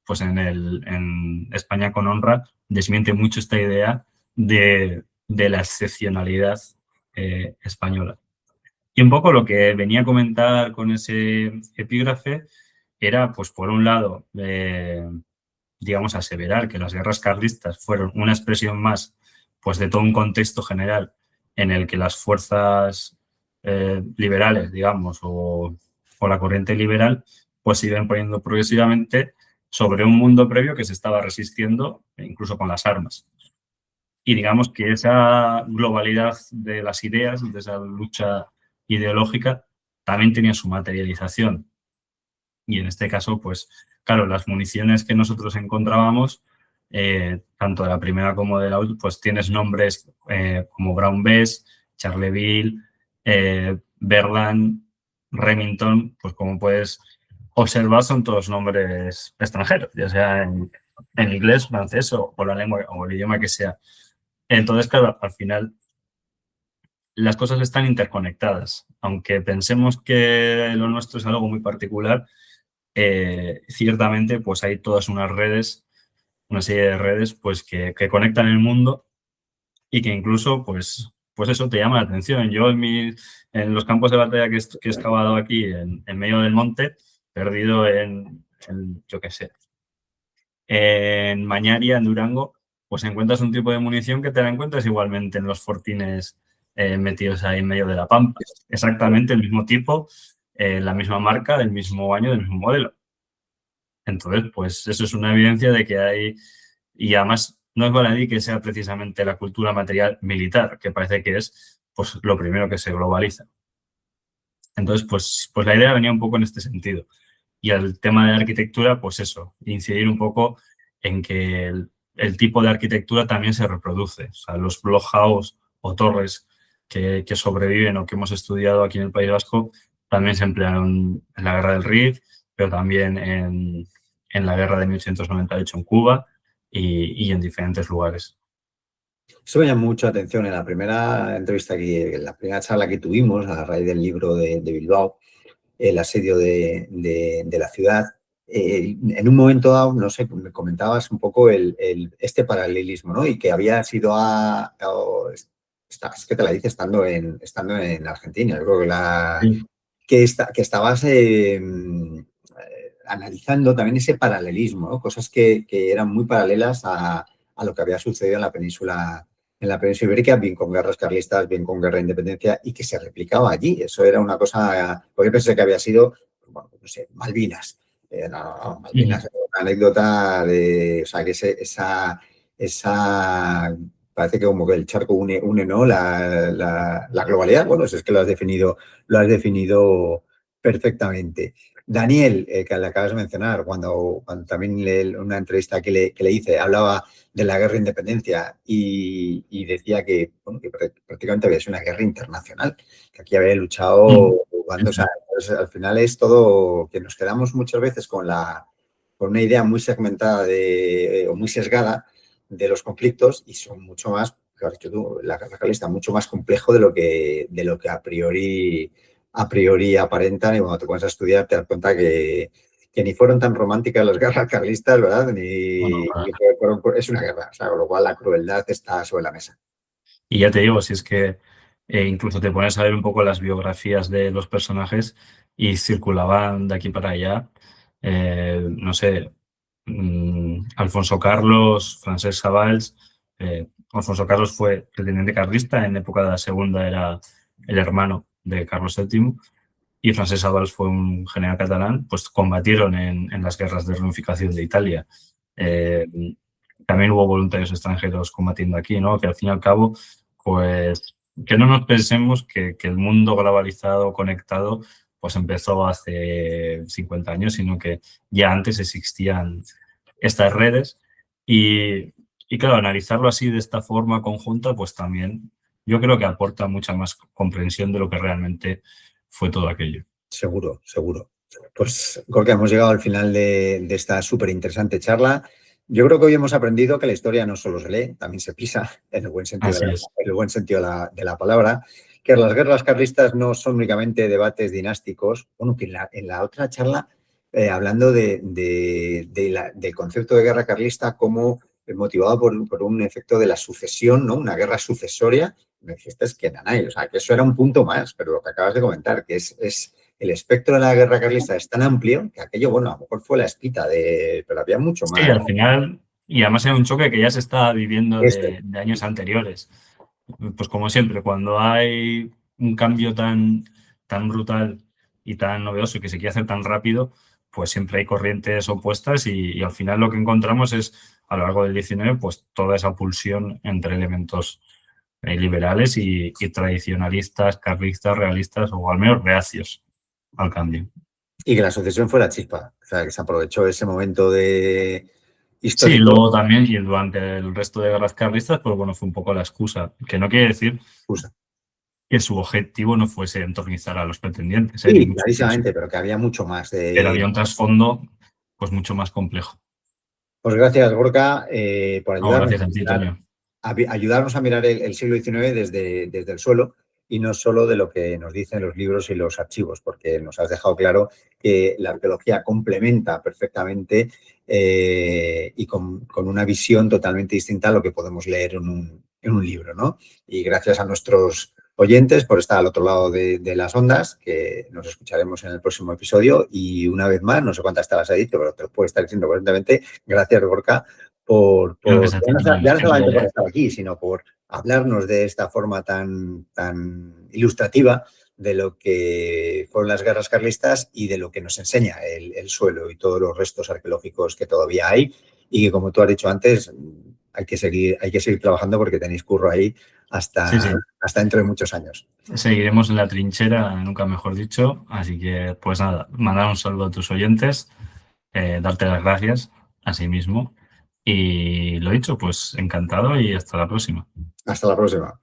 pues en España con honra desmiente mucho esta idea de la excepcionalidad española. Y un poco lo que venía a comentar con ese epígrafe era, pues por un lado, digamos, aseverar que las guerras carlistas fueron una expresión más pues de todo un contexto general en el que las fuerzas liberales, digamos, o la corriente liberal, pues se iban poniendo progresivamente sobre un mundo previo que se estaba resistiendo, incluso con las armas. Y digamos que esa globalidad de las ideas, de esa lucha ideológica, también tenía su materialización. Y en este caso, pues, claro, las municiones que nosotros encontrábamos, tanto de la primera como de la última, pues tienes nombres como Brown Bess, Charleville, Berland, Remington, pues como puedes observar son todos nombres extranjeros, ya sea en inglés, francés o la lengua o el idioma que sea. Entonces, claro, al final las cosas están interconectadas. Aunque pensemos que lo nuestro es algo muy particular, ciertamente pues hay todas unas redes, una serie de redes pues que conectan el mundo y que incluso pues eso te llama la atención. Yo en los campos de batalla que he excavado aquí en medio del monte, perdido yo qué sé, en Mañaria, en Durango, pues encuentras un tipo de munición que te la encuentras igualmente en los fortines metidos ahí en medio de la pampa. Exactamente el mismo tipo, la misma marca, del mismo año, del mismo modelo. Entonces, pues eso es una evidencia de que hay, y además no es baladí que sea precisamente la cultura material militar, que parece que es pues lo primero que se globaliza. Entonces, pues la idea venía un poco en este sentido. Y el tema de la arquitectura, pues eso, incidir un poco en que el tipo de arquitectura también se reproduce. O sea, los blockhouse o torres que sobreviven o que hemos estudiado aquí en el País Vasco también se emplearon en la Guerra del Rif, pero también en la Guerra de 1898 en Cuba y en diferentes lugares. Eso me llamó mucho la atención en la primera entrevista, en la primera charla que tuvimos a raíz del libro de Bilbao, el asedio de la ciudad. En un momento dado, no sé, me comentabas un poco este paralelismo, ¿no? Y que había sido es que te la dice estando en Argentina. Yo creo que estabas analizando también ese paralelismo, ¿no? Cosas que eran muy paralelas a lo que había sucedido en la península ibérica, bien con guerras carlistas, bien con guerra de independencia, y que se replicaba allí. Eso era una cosa, porque pensé que había sido, bueno, no sé, Malvinas. No, Malvinas, una anécdota de, o sea, que esa parece que como que el charco une ¿no? La globalidad. Bueno, eso es que lo has definido perfectamente. Daniel, que le acabas de mencionar, cuando también una entrevista que le hice, hablaba de la guerra de independencia y decía que, bueno, que prácticamente había sido una guerra internacional, que aquí había luchado jugando, o sea, pues, al final es todo que nos quedamos muchas veces con una idea muy segmentada o muy sesgada de los conflictos y son mucho más, lo has dicho tú, la guerra carlista, mucho más complejo de lo que a priori aparentan, y cuando te pones a estudiar te das cuenta que ni fueron tan románticas las guerras carlistas, ¿verdad? Bueno, Es una guerra, o sea, con lo cual la crueldad está sobre la mesa. y ya te digo, si es que incluso te pones a ver un poco las biografías de los personajes y circulaban de aquí para allá, no sé, Alfonso Carlos, Francesc Savalls. Alfonso Carlos fue pretendiente carlista, en época de la Segunda era el hermano de Carlos VII, y Francesc Savalls fue un general catalán, pues combatieron en las guerras de reunificación de Italia. Eh, También hubo voluntarios extranjeros combatiendo aquí, ¿no? Que al fin y al cabo, pues que no nos pensemos que el mundo globalizado, conectado, pues empezó hace 50 años, sino que ya antes existían estas redes y claro, analizarlo así de esta forma conjunta, pues también yo creo que aporta mucha más comprensión de lo que realmente fue todo aquello. Seguro, seguro. Pues creo que hemos llegado al final de esta súper interesante charla. Yo creo que hoy hemos aprendido que la historia no solo se lee, también se pisa, en el buen sentido, Así es. en el buen sentido de la palabra, que las guerras carlistas no son únicamente debates dinásticos. Bueno, que en la otra charla, hablando del concepto de guerra carlista como motivado por un efecto de la sucesión, ¿no? Una guerra sucesoria, me dijiste que nanay, o sea, que eso era un punto más, pero lo que acabas de comentar, que es el espectro de la guerra carlista es tan amplio que aquello, bueno, a lo mejor fue la espita pero había mucho Sí, más. al final, y además era un choque que ya se estaba viviendo Este, de años anteriores. pues como siempre, cuando hay un cambio tan brutal y tan novedoso y que se quiere hacer tan rápido, pues siempre hay corrientes opuestas y al final lo que encontramos es, a lo largo del 19, pues toda esa pulsión entre elementos liberales y tradicionalistas, carlistas, realistas o al menos reacios al cambio. Y que la sucesión fue la chispa, o sea, que se aprovechó ese momento Sí, histórico. luego también, y durante el resto de guerras carlistas, pues bueno, fue un poco la excusa, que no quiere decir Usa. que su objetivo no fuese entornizar a los pretendientes, ni Sí, mucho menos, clarísimamente, pero que había mucho más pero de... había un trasfondo pues mucho más complejo. Pues gracias, Gorka, por No, ayudarnos gracias a a ti, mirar, Toño. ayudarnos a mirar el siglo XIX desde el suelo y no solo de lo que nos dicen los libros y los archivos, porque nos has dejado claro que la arqueología complementa perfectamente y con una visión totalmente distinta a lo que podemos leer en un libro, ¿no? Y gracias a nuestros oyentes por estar al otro lado de las ondas, que nos escucharemos en el próximo episodio. Y una vez más, no sé cuántas te las he dicho, pero te lo puedo estar diciendo correctamente. Gracias, Gorka, Gracias a ti, Toño. ya no Siempre, solamente por estar aquí, sino por hablarnos de esta forma tan ilustrativa de lo que fueron las guerras carlistas y de lo que nos enseña el suelo y todos los restos arqueológicos que todavía hay y que, como tú has dicho antes, hay que seguir trabajando porque tenéis curro ahí sí, hasta, sí. hasta dentro de muchos años. Seguiremos en la trinchera, nunca mejor dicho. Así que, pues nada, mandar un saludo a tus oyentes, darte las gracias a sí mismo. Y lo dicho, pues encantado y hasta la próxima. Hasta la próxima.